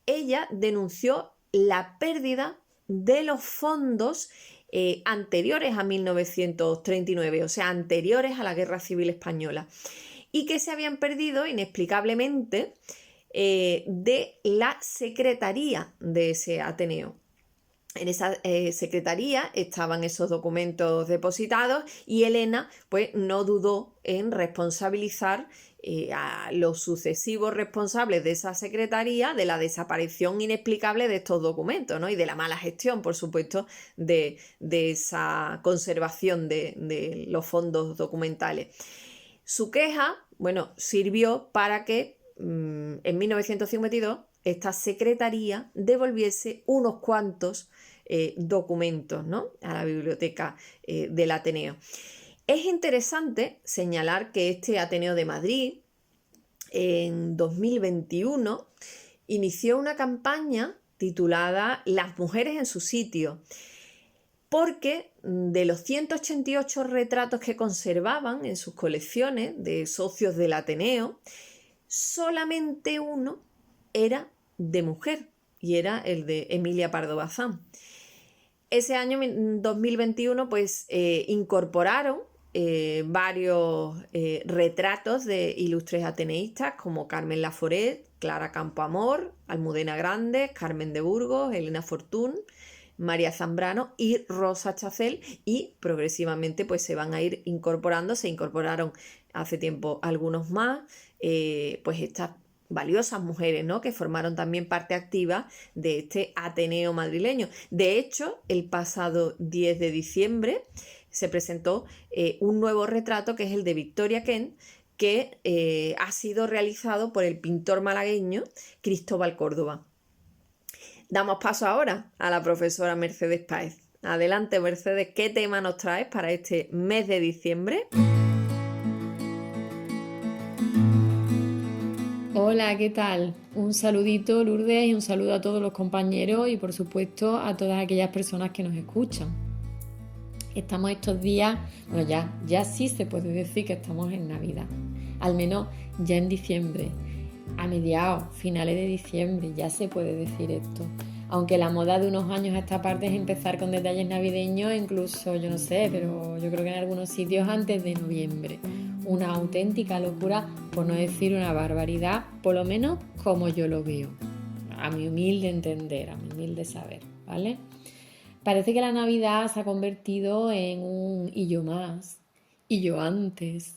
ella denunció la pérdida de los fondos anteriores a 1939, o sea, anteriores a la Guerra Civil Española, y que se habían perdido inexplicablemente de la secretaría de ese Ateneo. En esa secretaría estaban esos documentos depositados y Elena pues no dudó en responsabilizar a los sucesivos responsables de esa secretaría de la desaparición inexplicable de estos documentos, ¿no? Y de la mala gestión, por supuesto, de esa conservación de los fondos documentales. Su queja, bueno, sirvió para que en 1952 esta secretaría devolviese unos cuantos documentos, ¿no? A la biblioteca del Ateneo. Es interesante señalar que este Ateneo de Madrid en 2021 inició una campaña titulada Las mujeres en su sitio, porque de los 188 retratos que conservaban en sus colecciones de socios del Ateneo, solamente uno era de mujer y era el de Emilia Pardo Bazán. Ese año, en 2021, pues incorporaron varios retratos de ilustres ateneístas como Carmen Laforet, Clara Campoamor, Almudena Grandes, Carmen de Burgos, Elena Fortún, María Zambrano y Rosa Chacel, y progresivamente pues se van a ir incorporando. Se incorporaron hace tiempo algunos más, pues estas valiosas mujeres, ¿no? Que formaron también parte activa de este Ateneo madrileño. De hecho, el pasado 10 de diciembre se presentó un nuevo retrato, que es el de Victoria Kent, que ha sido realizado por el pintor malagueño Cristóbal Córdoba. Damos paso ahora a la profesora Mercedes Páez. Adelante, Mercedes, ¿qué tema nos traes para este mes de diciembre? Hola, ¿qué tal? Un saludito, Lourdes, y un saludo a todos los compañeros y por supuesto a todas aquellas personas que nos escuchan. Estamos estos días, bueno, ya sí se puede decir que estamos en Navidad, al menos ya en diciembre, a mediados, finales de diciembre, ya se puede decir esto. Aunque la moda de unos años a esta parte es empezar con detalles navideños, incluso, yo no sé, pero yo creo que en algunos sitios antes de noviembre. Una auténtica locura, por no decir una barbaridad, por lo menos como yo lo veo, a mi humilde entender, a mi humilde saber, ¿vale? Parece que la Navidad se ha convertido en un y yo más, y yo antes.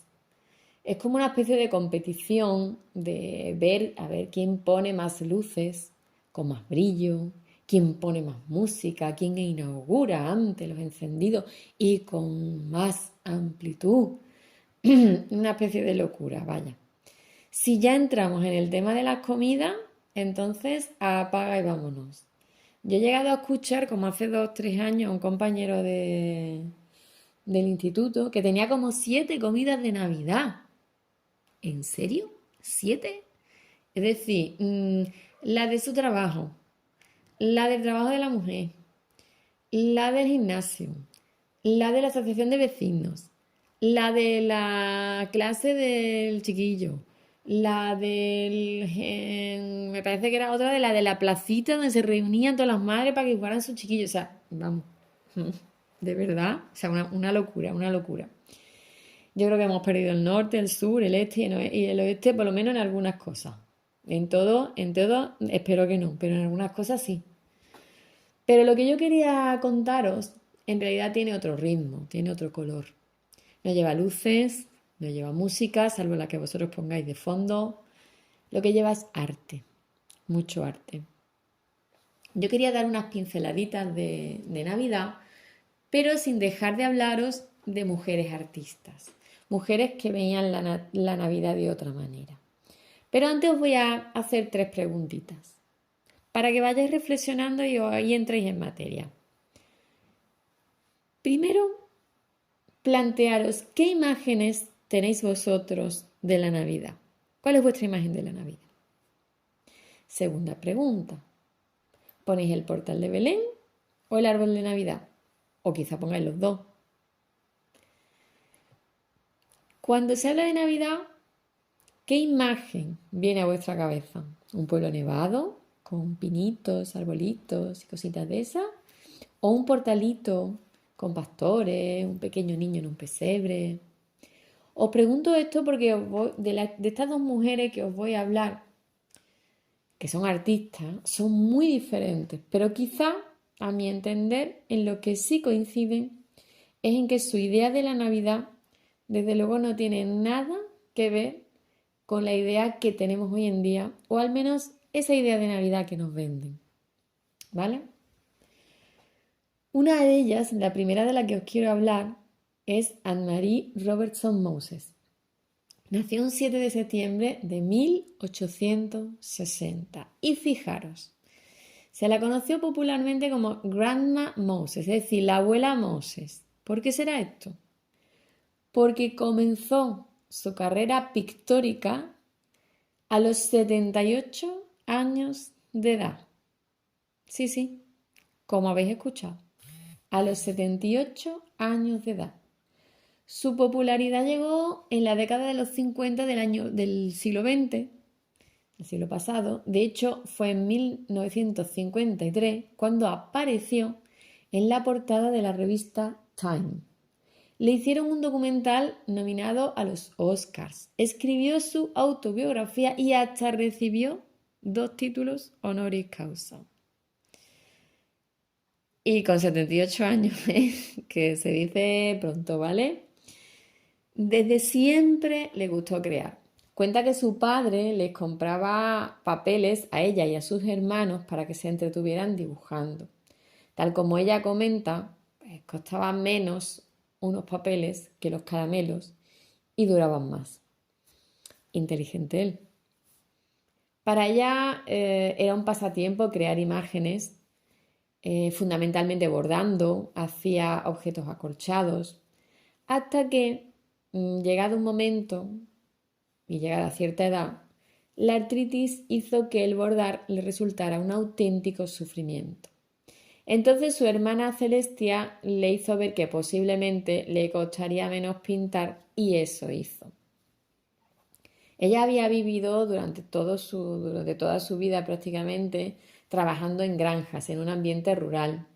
Es como una especie de competición de ver a ver quién pone más luces, con más brillo, quién pone más música, quién inaugura antes los encendidos y con más amplitud. Una especie de locura, vaya. Si ya entramos en el tema de las comidas, entonces apaga y vámonos. Yo he llegado a escuchar, como hace 2 o 3 años, a un compañero del instituto que tenía como 7 comidas de Navidad. ¿En serio? ¿7? Es decir, la de su trabajo, la del trabajo de la mujer, la del gimnasio, la de la asociación de vecinos, la de la clase del chiquillo, la del... me parece que era otra de la placita donde se reunían todas las madres para que jugaran sus chiquillos. O sea, vamos, de verdad, o sea, una locura, una locura. Yo creo que hemos perdido el norte, el sur, el este y el oeste, por lo menos en algunas cosas. En todo, espero que no, pero en algunas cosas sí. Pero lo que yo quería contaros, en realidad tiene otro ritmo, tiene otro color. No lleva luces, no lleva música, salvo la que vosotros pongáis de fondo. Lo que lleva es arte, mucho arte. Yo quería dar unas pinceladitas de Navidad, pero sin dejar de hablaros de mujeres artistas, mujeres que veían la Navidad de otra manera. Pero antes os voy a hacer 3 preguntitas para que vayáis reflexionando y ahí entréis en materia. Primero, plantearos qué imágenes tenéis vosotros de la Navidad. ¿Cuál es vuestra imagen de la Navidad? Segunda pregunta, ¿ponéis el portal de Belén o el árbol de Navidad? O quizá pongáis los dos. Cuando se habla de Navidad, ¿qué imagen viene a vuestra cabeza? ¿Un pueblo nevado, con pinitos, arbolitos y cositas de esas? ¿O un portalito con pastores, un pequeño niño en un pesebre? Os pregunto esto porque de estas 2 mujeres que os voy a hablar, que son artistas, son muy diferentes, pero quizá, a mi entender, en lo que sí coinciden es en que su idea de la Navidad, desde luego, no tiene nada que ver con la idea que tenemos hoy en día, o al menos esa idea de Navidad que nos venden. ¿Vale? Una de ellas, la primera de la que os quiero hablar, es Anne-Marie Robertson Moses. Nació un 7 de septiembre de 1860. Y fijaros, se la conoció popularmente como Grandma Moses, es decir, la abuela Moses. ¿Por qué será esto? Porque comenzó su carrera pictórica a los 78 años de edad. Sí, como habéis escuchado, a los 78 años de edad. Su popularidad llegó en la década de los 50 del siglo XX, el siglo pasado. De hecho, fue en 1953 cuando apareció en la portada de la revista Time. Le hicieron un documental nominado a los Oscars. Escribió su autobiografía y hasta recibió 2 títulos honoris causa. Y con 78 años, que se dice pronto, ¿vale? Desde siempre le gustó crear. Cuenta que su padre les compraba papeles a ella y a sus hermanos para que se entretuvieran dibujando. Tal como ella comenta, pues costaban menos unos papeles que los caramelos y duraban más. Inteligente él. Para ella era un pasatiempo crear imágenes, fundamentalmente bordando, hacía objetos acolchados, hasta que, llegado un momento y llegada a cierta edad, la artritis hizo que el bordar le resultara un auténtico sufrimiento. Entonces su hermana Celestia le hizo ver que posiblemente le costaría menos pintar y eso hizo. Ella había vivido durante toda su vida prácticamente trabajando en granjas, en un ambiente rural.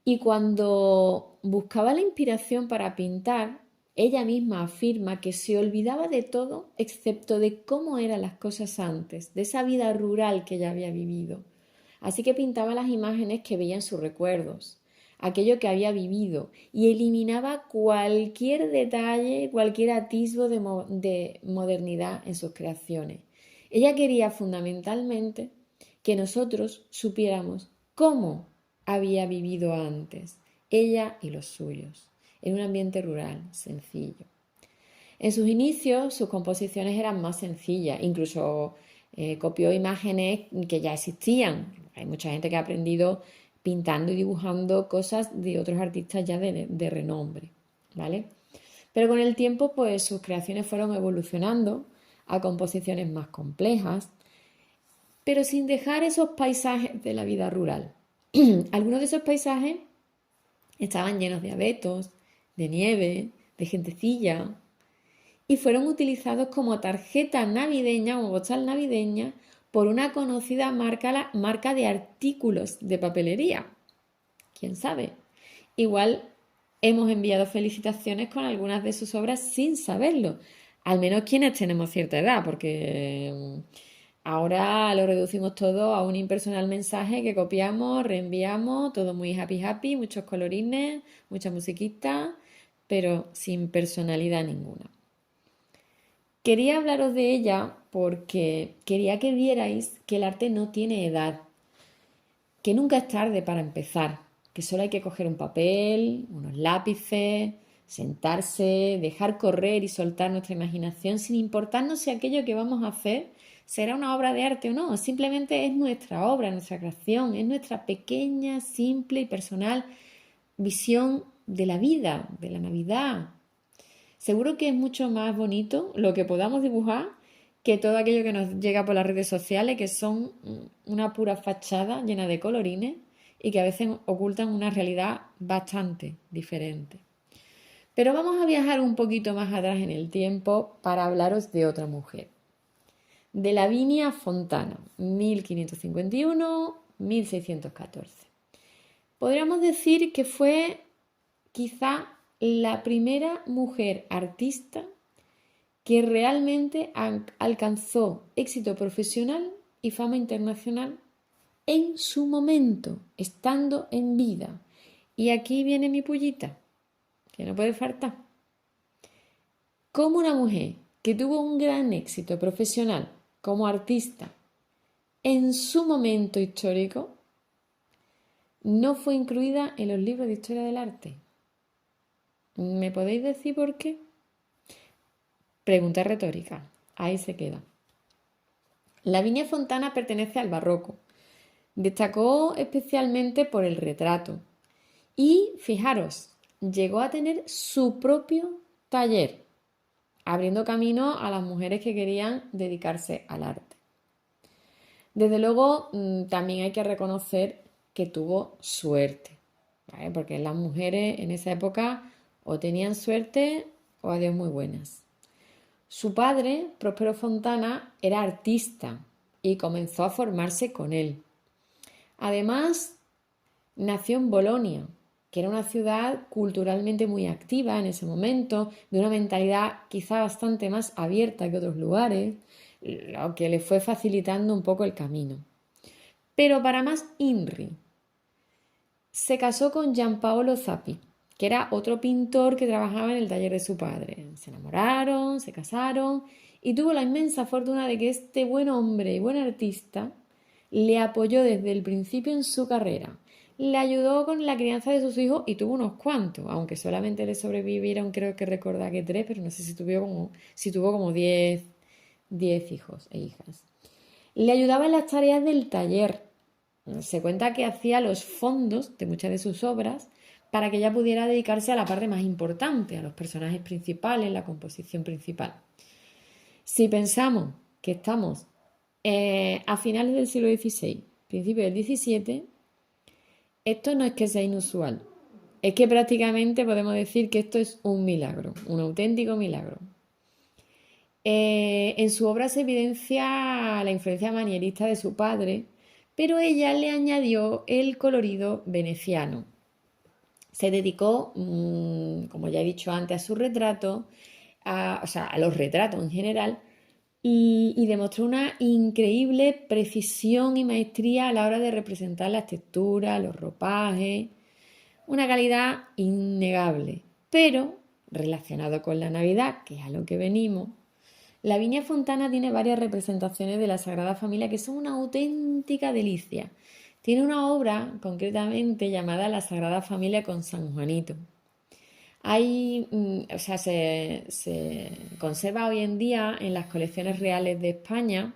Y cuando buscaba la inspiración para pintar, ella misma afirma que se olvidaba de todo excepto de cómo eran las cosas antes, de esa vida rural que ella había vivido. Así que pintaba las imágenes que veía en sus recuerdos, aquello que había vivido, y eliminaba cualquier detalle, cualquier atisbo de modernidad en sus creaciones. Ella quería fundamentalmente que nosotros supiéramos cómo había vivido antes, ella y los suyos, en un ambiente rural, sencillo. En sus inicios, sus composiciones eran más sencillas, incluso copió imágenes que ya existían, Hay mucha gente que ha aprendido pintando y dibujando cosas de otros artistas ya de renombre, ¿vale? Pero con el tiempo, pues sus creaciones fueron evolucionando a composiciones más complejas, pero sin dejar esos paisajes de la vida rural. Algunos de esos paisajes estaban llenos de abetos, de nieve, de gentecilla, y fueron utilizados como tarjeta navideña o postal navideña por una conocida marca de artículos de papelería. ¿Quién sabe? Igual hemos enviado felicitaciones con algunas de sus obras sin saberlo, al menos quienes tenemos cierta edad, porque ahora lo reducimos todo a un impersonal mensaje que copiamos, reenviamos, todo muy happy happy, muchos colorines, mucha musiquita, pero sin personalidad ninguna. Quería hablaros de ella porque quería que vierais que el arte no tiene edad, que nunca es tarde para empezar, que solo hay que coger un papel, unos lápices, sentarse, dejar correr y soltar nuestra imaginación sin importarnos si aquello que vamos a hacer será una obra de arte o no. Simplemente es nuestra obra, nuestra creación, es nuestra pequeña, simple y personal visión de la vida, de la Navidad. Seguro que es mucho más bonito lo que podamos dibujar que todo aquello que nos llega por las redes sociales, que son una pura fachada llena de colorines y que a veces ocultan una realidad bastante diferente. Pero vamos a viajar un poquito más atrás en el tiempo para hablaros de otra mujer, de Lavinia Fontana, 1551-1614. Podríamos decir que fue quizá la primera mujer artista que realmente alcanzó éxito profesional y fama internacional en su momento, estando en vida. Y aquí viene mi pullita, que no puede faltar. Como una mujer que tuvo un gran éxito profesional como artista en su momento histórico, no fue incluida en los libros de historia del arte. ¿Me podéis decir por qué? Pregunta retórica. Ahí se queda. Lavinia Fontana pertenece al barroco. Destacó especialmente por el retrato. Y, fijaros, llegó a tener su propio taller, abriendo camino a las mujeres que querían dedicarse al arte. Desde luego, también hay que reconocer que tuvo suerte, ¿vale? Porque las mujeres en esa época o tenían suerte o adiós muy buenas. Su padre, Próspero Fontana, era artista y comenzó a formarse con él. Además, nació en Bolonia, que era una ciudad culturalmente muy activa en ese momento, de una mentalidad quizá bastante más abierta que otros lugares, lo que le fue facilitando un poco el camino. Pero para más INRI, se casó con Giampaolo Zappi, que era otro pintor que trabajaba en el taller de su padre. Se enamoraron, se casaron y tuvo la inmensa fortuna de que este buen hombre y buen artista le apoyó desde el principio en su carrera. Le ayudó con la crianza de sus hijos y tuvo unos cuantos, aunque solamente le sobrevivieron, creo que recordar que 3, pero no sé si tuvo como 10 hijos e hijas. Le ayudaba en las tareas del taller. Se cuenta que hacía los fondos de muchas de sus obras para que ella pudiera dedicarse a la parte más importante, a los personajes principales, la composición principal. Si pensamos que estamos a finales del siglo XVI, principios del XVII, esto no es que sea inusual, es que prácticamente podemos decir que esto es un milagro, un auténtico milagro. En su obra se evidencia la influencia manierista de su padre, pero ella le añadió el colorido veneciano. Se dedicó, como ya he dicho antes, a su retrato, a los retratos en general, y demostró una increíble precisión y maestría a la hora de representar las texturas, los ropajes, una calidad innegable. Pero, relacionado con la Navidad, que es a lo que venimos, Lavinia Fontana tiene varias representaciones de la Sagrada Familia que son una auténtica delicia. Tiene una obra concretamente llamada La Sagrada Familia con San Juanito. Se conserva hoy en día en las colecciones reales de España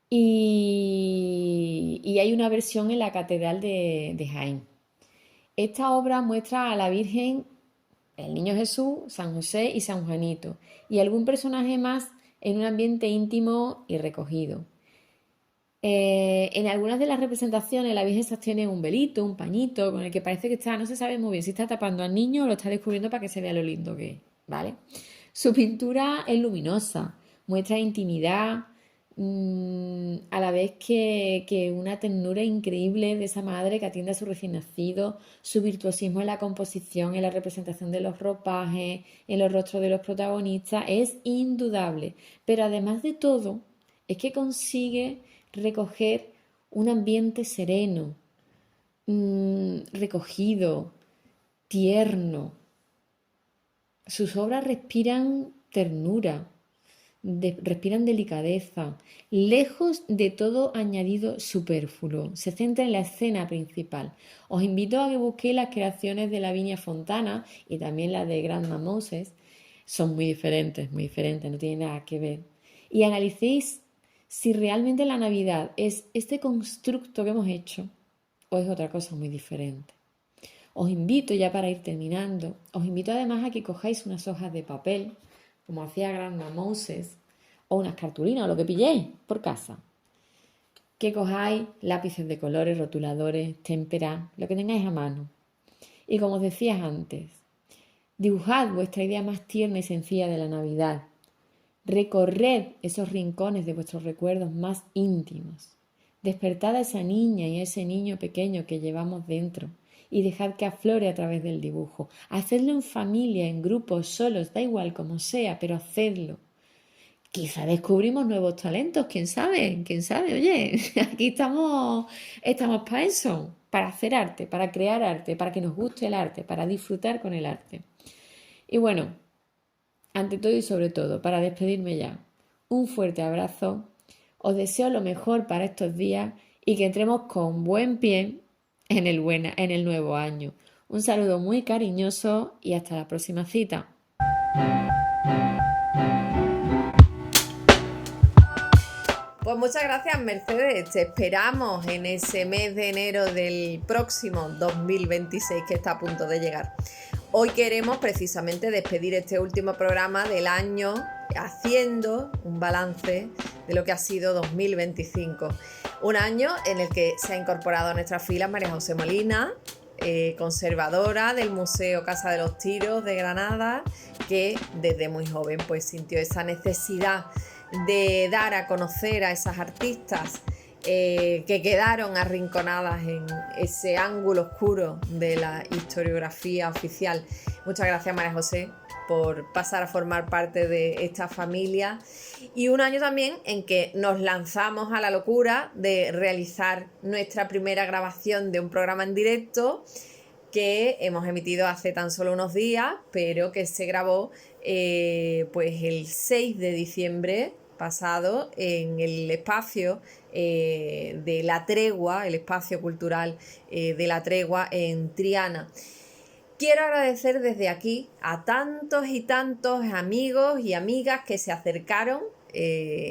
y y hay una versión en la Catedral de Jaén. Esta obra muestra a la Virgen, el Niño Jesús, San José y San Juanito, y algún personaje más en un ambiente íntimo y recogido. En algunas de las representaciones la Virgen sostiene un velito, un pañito, con el que parece que está, no se sabe muy bien si está tapando al niño o lo está descubriendo para que se vea lo lindo que es, ¿vale? Su pintura es luminosa, muestra intimidad, a la vez que una ternura increíble de esa madre que atiende a su recién nacido, su virtuosismo en la composición, en la representación de los ropajes, en los rostros de los protagonistas, es indudable. Pero además de todo, es que consigue recoger un ambiente sereno, recogido, tierno. Sus obras respiran ternura, respiran delicadeza, lejos de todo añadido superfluo. Se centra en la escena principal. Os invito a que busquéis las creaciones de Lavinia Fontana y también las de Grandma Moses. Son muy diferentes, no tienen nada que ver. Y analicéis si realmente la Navidad es este constructo que hemos hecho o es otra cosa muy diferente. Os invito, ya para ir terminando, os invito además a que cojáis unas hojas de papel, como hacía Grandma Moses, o unas cartulinas, o lo que pilléis por casa. Que cojáis lápices de colores, rotuladores, témperas, lo que tengáis a mano. Y como os decía antes, dibujad vuestra idea más tierna y sencilla de la Navidad. Recorred esos rincones de vuestros recuerdos más íntimos. Despertad a esa niña y a ese niño pequeño que llevamos dentro y dejad que aflore a través del dibujo. Hacedlo en familia, en grupos, solos, da igual como sea, pero hacedlo. Quizá descubrimos nuevos talentos, quién sabe, oye, aquí estamos para eso, para hacer arte, para crear arte, para que nos guste el arte, para disfrutar con el arte. Y bueno, ante todo y sobre todo, para despedirme ya, un fuerte abrazo, os deseo lo mejor para estos días y que entremos con buen pie en el nuevo año. Un saludo muy cariñoso y hasta la próxima cita. Pues muchas gracias, Mercedes. Te esperamos en ese mes de enero del próximo 2026 que está a punto de llegar. Hoy queremos precisamente despedir este último programa del año haciendo un balance de lo que ha sido 2025. Un año en el que se ha incorporado a nuestras filas María José Molina, conservadora del Museo Casa de los Tiros de Granada, que desde muy joven pues sintió esa necesidad de dar a conocer a esas artistas que quedaron arrinconadas en ese ángulo oscuro de la historiografía oficial. Muchas gracias, María José, por pasar a formar parte de esta familia, y un año también en que nos lanzamos a la locura de realizar nuestra primera grabación de un programa en directo que hemos emitido hace tan solo unos días, pero que se grabó pues el 6 de diciembre pasado en el espacio de La Tregua, el espacio cultural de La Tregua en Triana. Quiero agradecer desde aquí a tantos y tantos amigos y amigas que se acercaron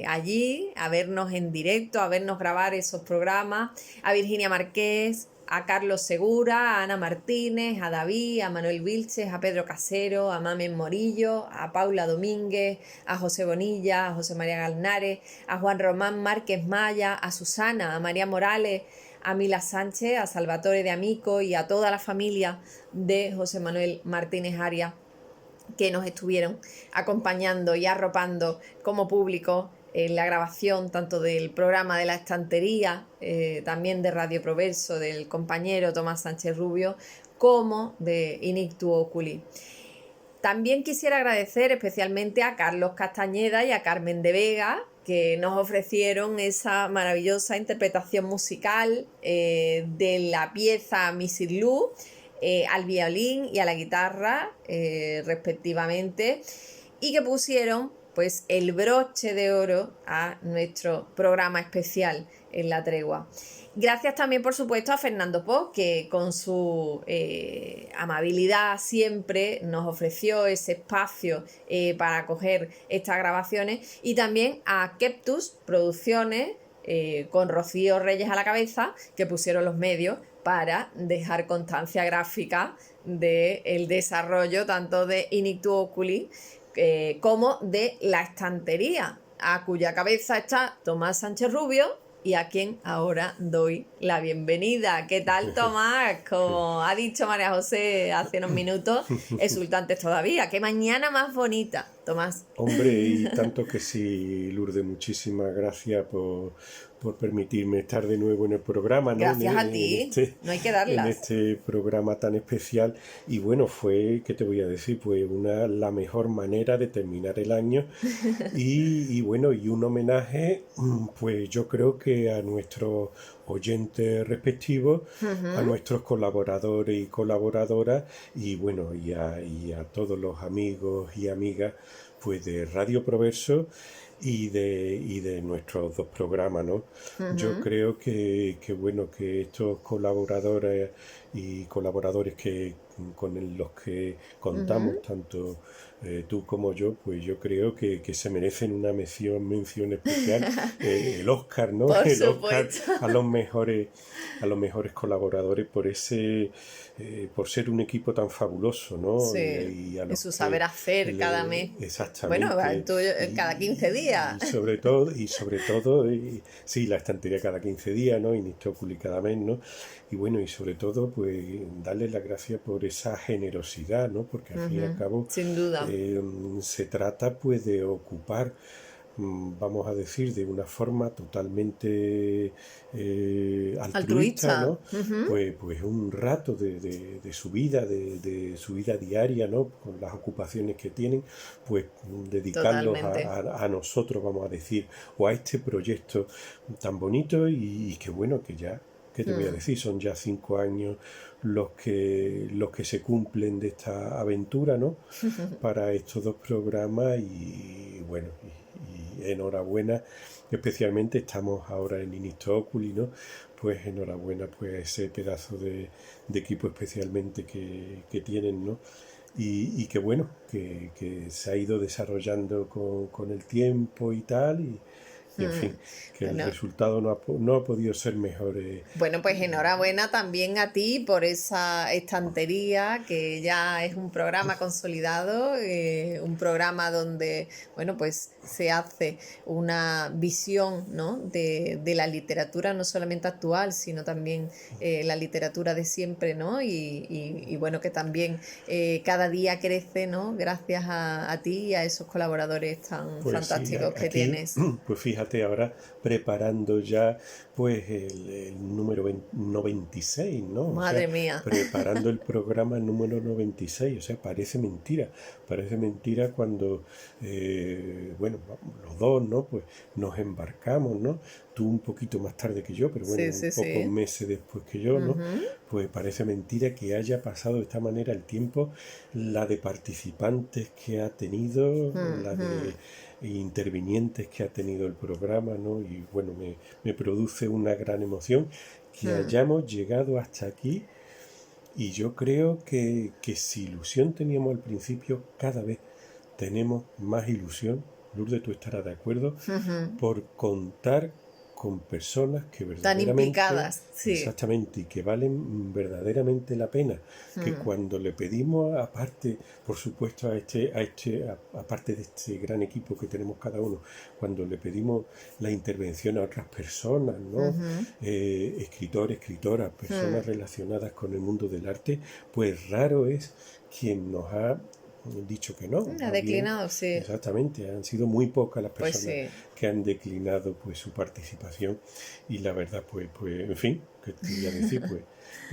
allí a vernos en directo, a vernos grabar esos programas, a Virginia Marqués, a Carlos Segura, a Ana Martínez, a David, a Manuel Vilches, a Pedro Casero, a Mamen Morillo, a Paula Domínguez, a José Bonilla, a José María Galnares, a Juan Román Márquez Maya, a Susana, a María Morales, a Mila Sánchez, a Salvatore de Amico y a toda la familia de José Manuel Martínez Arias, que nos estuvieron acompañando y arropando como público en la grabación tanto del programa de La Estantería, también de Radio Proverso del compañero Tomás Sánchez Rubio, como de Inictu Oculi. También quisiera agradecer especialmente a Carlos Castañeda y a Carmen de Vega, que nos ofrecieron esa maravillosa interpretación musical de la pieza Misirlú, al violín y a la guitarra respectivamente, y que pusieron pues el broche de oro a nuestro programa especial en La Tregua. Gracias también, por supuesto, a Fernando Poz, que con su amabilidad siempre nos ofreció ese espacio para acoger estas grabaciones, y también a Keptus Producciones, con Rocío Reyes a la cabeza, que pusieron los medios para dejar constancia gráfica del desarrollo tanto de Inictu Oculi como de la estantería, a cuya cabeza está Tomás Sánchez Rubio, y a quien ahora doy la bienvenida. ¿Qué tal, Tomás? Como ha dicho María José hace unos minutos, exultantes todavía. ¡Qué mañana más bonita, Tomás! Hombre, y tanto que sí, Lourdes, muchísimas gracias por permitirme estar de nuevo en el programa, ¿no? Gracias a ti, no hay que darlas. En este programa tan especial. Y bueno, fue, ¿qué te voy a decir? Pues la mejor manera de terminar el año. Y bueno, y un homenaje, pues yo creo que a nuestros oyentes respectivos, a nuestros colaboradores y colaboradoras, y bueno, y a todos los amigos y amigas pues de Radio Proverso y de nuestros dos programas, ¿no? Yo creo que bueno, que estos colaboradores y colaboradores con los que contamos, tanto tú como yo, pues yo creo que se merecen una mención especial, el Oscar, ¿no? Por el supuesto. Oscar a los mejores colaboradores por ser un equipo tan fabuloso, ¿no? Sí, y su saber hacer cada mes. Exactamente. Bueno, el tuyo cada 15 días. Y sobre todo, sí, la estantería cada 15 días, ¿no? Y Nictóculi cada mes, ¿no? Y bueno, y sobre todo, pues, darles las gracias por esa generosidad, ¿no? Porque al fin y al cabo, Sin duda. se trata, pues, de ocupar, vamos a decir, de una forma totalmente altruista, ¿no? Pues un rato de su vida, de su vida diaria, ¿no? Con las ocupaciones que tienen, pues dedicarlos a nosotros, vamos a decir, o a este proyecto tan bonito y que bueno, que ya, ¿qué te voy a decir? Son ya 5 años los que se cumplen de esta aventura, ¿no? Para estos dos programas y bueno, y enhorabuena, especialmente estamos ahora en Inictu Oculi, ¿no? Pues enhorabuena pues ese pedazo de equipo especialmente que tienen, ¿no? Y que bueno, que se ha ido desarrollando con el tiempo y tal, y en fin, que el resultado no ha podido ser mejor. Bueno, pues enhorabuena también a ti por esa estantería, que ya es un programa consolidado, un programa donde, bueno, pues se hace una visión, ¿no? de la literatura, no solamente actual, sino también la literatura de siempre, ¿no? Y bueno, que también cada día crece, ¿no? Gracias a ti y a esos colaboradores tan Pues fantásticos sí, que aquí, tienes. Pues fíjate, ahora preparando ya pues el número 96, ¿no? Madre mía. Preparando el programa número 96, o sea, parece mentira cuando, bueno, los dos, ¿no? Pues nos embarcamos, ¿no? Tú un poquito más tarde que yo, pero bueno, pocos meses después que yo, ¿no? Pues parece mentira que haya pasado de esta manera el tiempo, la de participantes que ha tenido, la de intervinientes que ha tenido el programa, ¿no? Y bueno, me produce una gran emoción que hayamos llegado hasta aquí, y yo creo que si ilusión teníamos al principio, cada vez tenemos más ilusión, Lourdes, tú estarás de acuerdo, por contar con personas que verdaderamente, tan implicadas, sí. Exactamente, y que valen verdaderamente la pena, que cuando le pedimos, aparte, por supuesto, aparte de este gran equipo que tenemos cada uno, cuando le pedimos la intervención a otras personas, ¿no? Escritores, escritoras, personas relacionadas con el mundo del arte, pues raro es quien nos ha dicho que no. Ha declinado, sí. Exactamente, han sido muy pocas las personas Pues sí, que han declinado pues su participación, y la verdad pues en fin, que te voy a decir, pues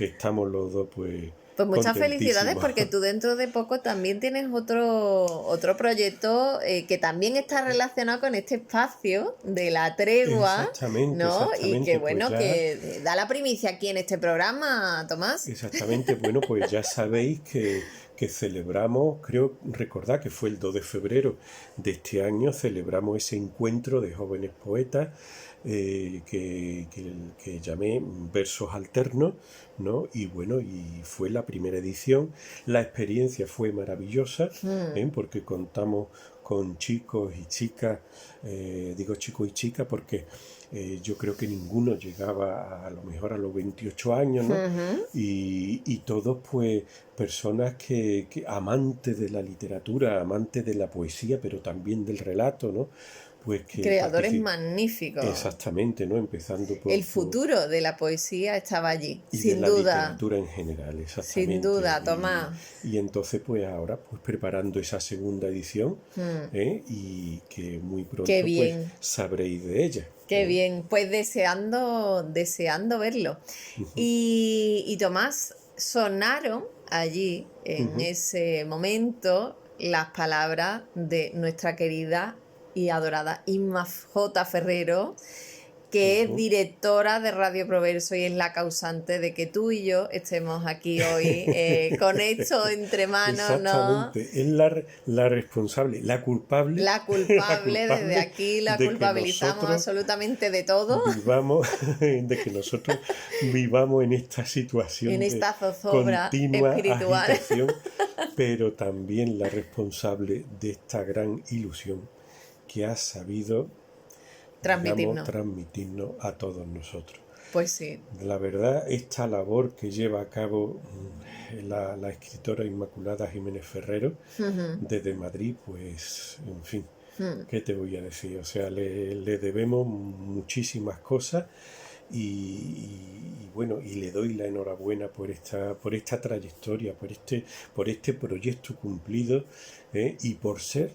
estamos los dos pues muchas felicidades, contentísimos. porque tú dentro de poco también tienes otro proyecto que también está relacionado con este espacio de la tregua, Exactamente, ¿no? Y que pues bueno, ya, que da la primicia aquí en este programa, Tomás. exactamente, bueno, pues ya sabéis que celebramos, creo recordar que fue el 2 de febrero de este año, celebramos ese encuentro de jóvenes poetas que llamé Versos Alternos, ¿no? Y bueno, y fue la primera edición. La experiencia fue maravillosa, porque contamos con chicos y chicas, digo chicos y chicas porque yo creo que ninguno llegaba a lo mejor a los 28 años, ¿no? Y todos pues personas que amantes de la literatura, amantes de la poesía, pero también del relato, ¿no? Pues que creadores magníficos. Exactamente, ¿no? Empezando por... El futuro de la poesía estaba allí, y sin de la duda. literatura en general, exactamente. Sin duda, Tomás. Y entonces, pues ahora, pues preparando esa segunda edición, y que muy pronto Qué bien. pues sabréis de ella. Qué bien, pues deseando verlo. Y Tomás, sonaron allí, en ese momento, las palabras de nuestra querida y adorada Inma J. Ferrero, que es directora de Radio Proverso y es la causante de que tú y yo estemos aquí hoy con esto entre manos, ¿no? Exactamente, es la responsable, la culpable. La culpable, desde aquí la culpabilizamos absolutamente de todo. De que nosotros vivamos en esta situación en esta de zozobra continua espiritual. agitación, pero también la responsable de esta gran ilusión que ha sabido transmitirnos a todos nosotros. Pues sí. La verdad, esta labor que lleva a cabo la escritora Inmaculada Jiménez Ferrero desde Madrid, pues, en fin, ¿qué te voy a decir? O sea, le debemos muchísimas cosas y bueno, y le doy la enhorabuena por esta trayectoria, por este proyecto cumplido, y por ser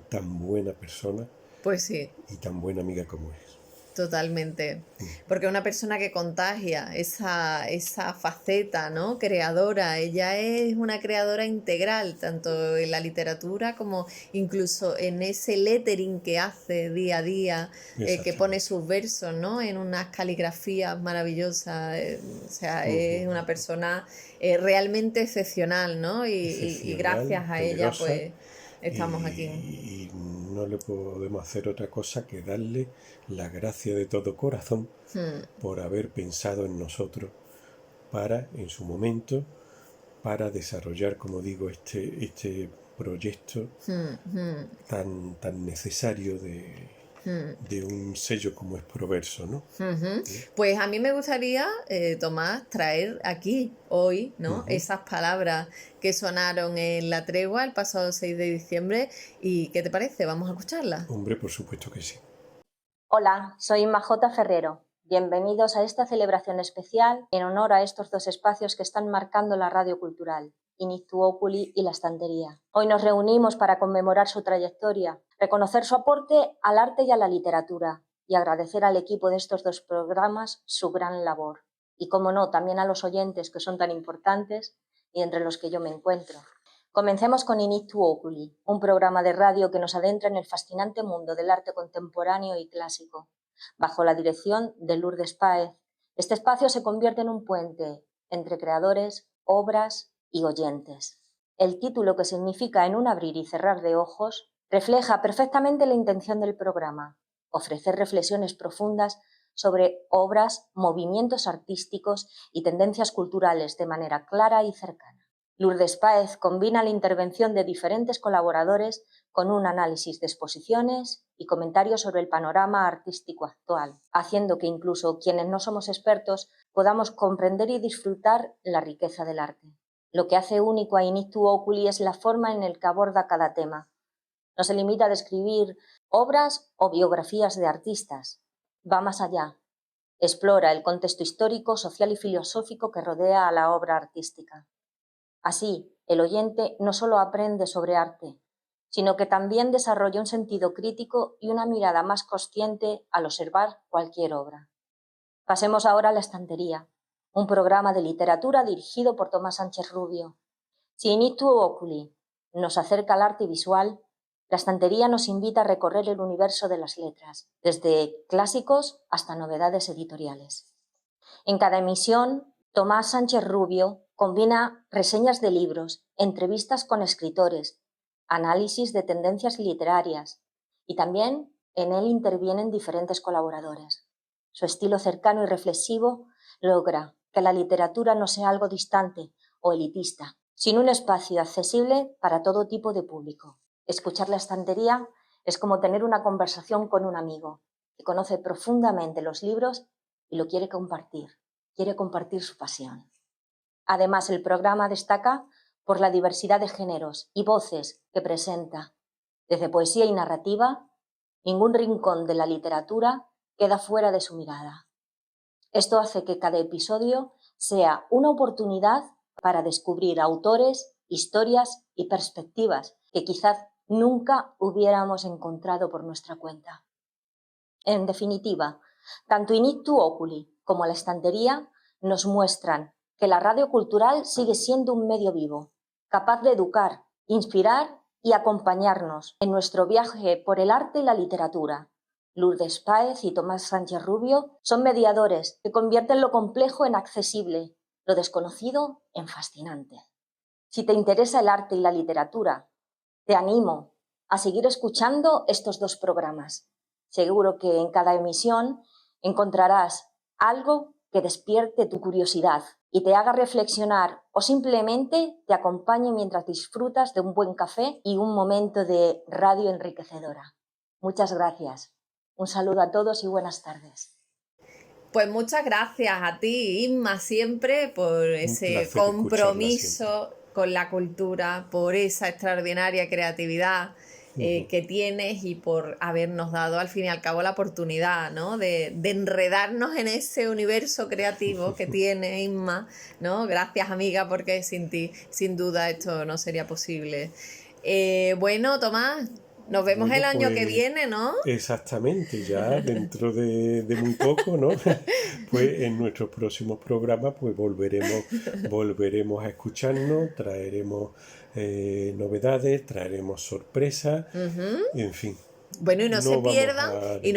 tan buena persona. Pues sí. Y tan buena amiga como es. Totalmente. Porque una persona que contagia esa faceta, ¿no? Creadora, ella es una creadora integral, tanto en la literatura como incluso en ese lettering que hace día a día, que pone sus versos, ¿no? En unas caligrafías maravillosas. O sea, es una persona realmente excepcional, ¿no? Y gracias a ella, pues, estamos aquí. Y no le podemos hacer otra cosa que darle la gracia de todo corazón por haber pensado en nosotros en su momento, para desarrollar, como digo, este proyecto tan necesario de un sello como es Proverso, ¿no? Pues a mí me gustaría, Tomás, traer aquí hoy, ¿no? Esas palabras que sonaron en la tregua el pasado 6 de diciembre. ¿Y qué te parece? ¿Vamos a escucharlas? Hombre, por supuesto que sí. Hola, soy Inma J. Ferrero. Bienvenidos a esta celebración especial en honor a estos dos espacios que están marcando la radio cultural, Initu Oculi y La Estantería. Hoy nos reunimos para conmemorar su trayectoria, reconocer su aporte al arte y a la literatura y agradecer al equipo de estos dos programas su gran labor. Y, como no, también a los oyentes que son tan importantes y entre los que yo me encuentro. Comencemos con Initu Oculi, un programa de radio que nos adentra en el fascinante mundo del arte contemporáneo y clásico. Bajo la dirección de Lourdes Páez, este espacio se convierte en un puente entre creadores, obras y oyentes. El título, que significa en un abrir y cerrar de ojos, refleja perfectamente la intención del programa: ofrecer reflexiones profundas sobre obras, movimientos artísticos y tendencias culturales de manera clara y cercana. Lourdes Páez combina la intervención de diferentes colaboradores con un análisis de exposiciones y comentarios sobre el panorama artístico actual, haciendo que incluso quienes no somos expertos podamos comprender y disfrutar la riqueza del arte. Lo que hace único a Initu Oculi es la forma en la que aborda cada tema. No se limita a describir obras o biografías de artistas. Va más allá. Explora el contexto histórico, social y filosófico que rodea a la obra artística. Así, el oyente no solo aprende sobre arte, sino que también desarrolla un sentido crítico y una mirada más consciente al observar cualquier obra. Pasemos ahora a La Estantería, un programa de literatura dirigido por Tomás Sánchez Rubio. Si Initu Oculi nos acerca al arte visual, La Estantería nos invita a recorrer el universo de las letras, desde clásicos hasta novedades editoriales. En cada emisión, Tomás Sánchez Rubio combina reseñas de libros, entrevistas con escritores, análisis de tendencias literarias, y también en él intervienen diferentes colaboradores. Su estilo cercano y reflexivo logra que la literatura no sea algo distante o elitista, sino un espacio accesible para todo tipo de público. Escuchar la estantería es como tener una conversación con un amigo que conoce profundamente los libros y lo quiere compartir su pasión. Además, el programa destaca por la diversidad de géneros y voces que presenta. Desde poesía y narrativa, ningún rincón de la literatura queda fuera de su mirada. Esto hace que cada episodio sea una oportunidad para descubrir autores, historias y perspectivas que quizás nunca hubiéramos encontrado por nuestra cuenta. En definitiva, tanto Initu Oculi como la estantería nos muestran que la radio cultural sigue siendo un medio vivo, capaz de educar, inspirar y acompañarnos en nuestro viaje por el arte y la literatura. Lourdes Páez y Tomás Sánchez Rubio son mediadores que convierten lo complejo en accesible, lo desconocido en fascinante. Si te interesa el arte y la literatura, te animo a seguir escuchando estos dos programas. Seguro que en cada emisión encontrarás algo que despierte tu curiosidad y te haga reflexionar o simplemente te acompañe mientras disfrutas de un buen café y un momento de radio enriquecedora. Muchas gracias. Un saludo a todos y buenas tardes. Pues muchas gracias a ti, Inma, siempre por ese compromiso con la cultura, por esa extraordinaria creatividad que tienes y por habernos dado al fin y al cabo la oportunidad, ¿no? de enredarnos en ese universo creativo que tiene Inma, ¿no? Gracias, amiga, porque sin ti, sin duda, esto no sería posible. Bueno, Tomás, nos vemos el año que viene, ¿no? Exactamente, ya dentro de muy poco, ¿no? Pues en nuestros próximos programas pues volveremos a escucharnos, traeremos novedades, traeremos sorpresas, en fin. Bueno, y no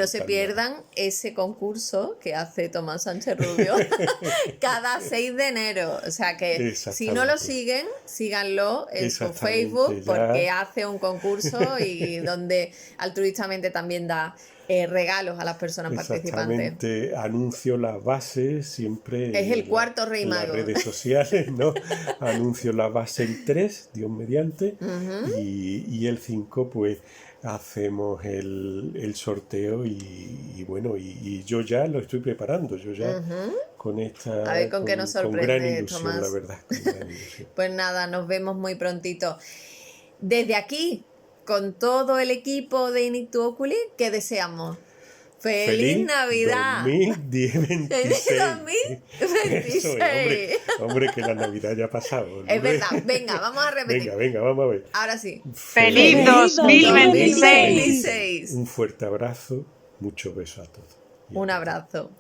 se pierdan ese concurso que hace Tomás Sánchez Rubio cada 6 de enero. O sea que si no lo siguen, síganlo en su Facebook porque hace un concurso y donde altruistamente también da regalos a las personas participantes. Anuncio la base siempre es el cuarto Rey Mago. En las redes sociales, ¿no? Anuncio la base el 3, Dios mediante, y el 5 pues hacemos el sorteo y bueno, y yo ya lo estoy preparando, con esta... A ver con qué nos sorprende, con gran ilusión, Tomás. la verdad. Con gran ilusión. Pues nada, nos vemos muy prontito. Desde aquí, con todo el equipo de Initu Oculi, ¿qué deseamos? ¡Feliz Navidad! 2026. ¡Feliz 2026! Eso es, hombre, que la Navidad ya ha pasado. ¿No? Es verdad, venga, vamos a repetir. Venga, vamos a ver. Ahora sí. ¡Feliz 2026! Un fuerte abrazo, muchos besos a todos. Un abrazo.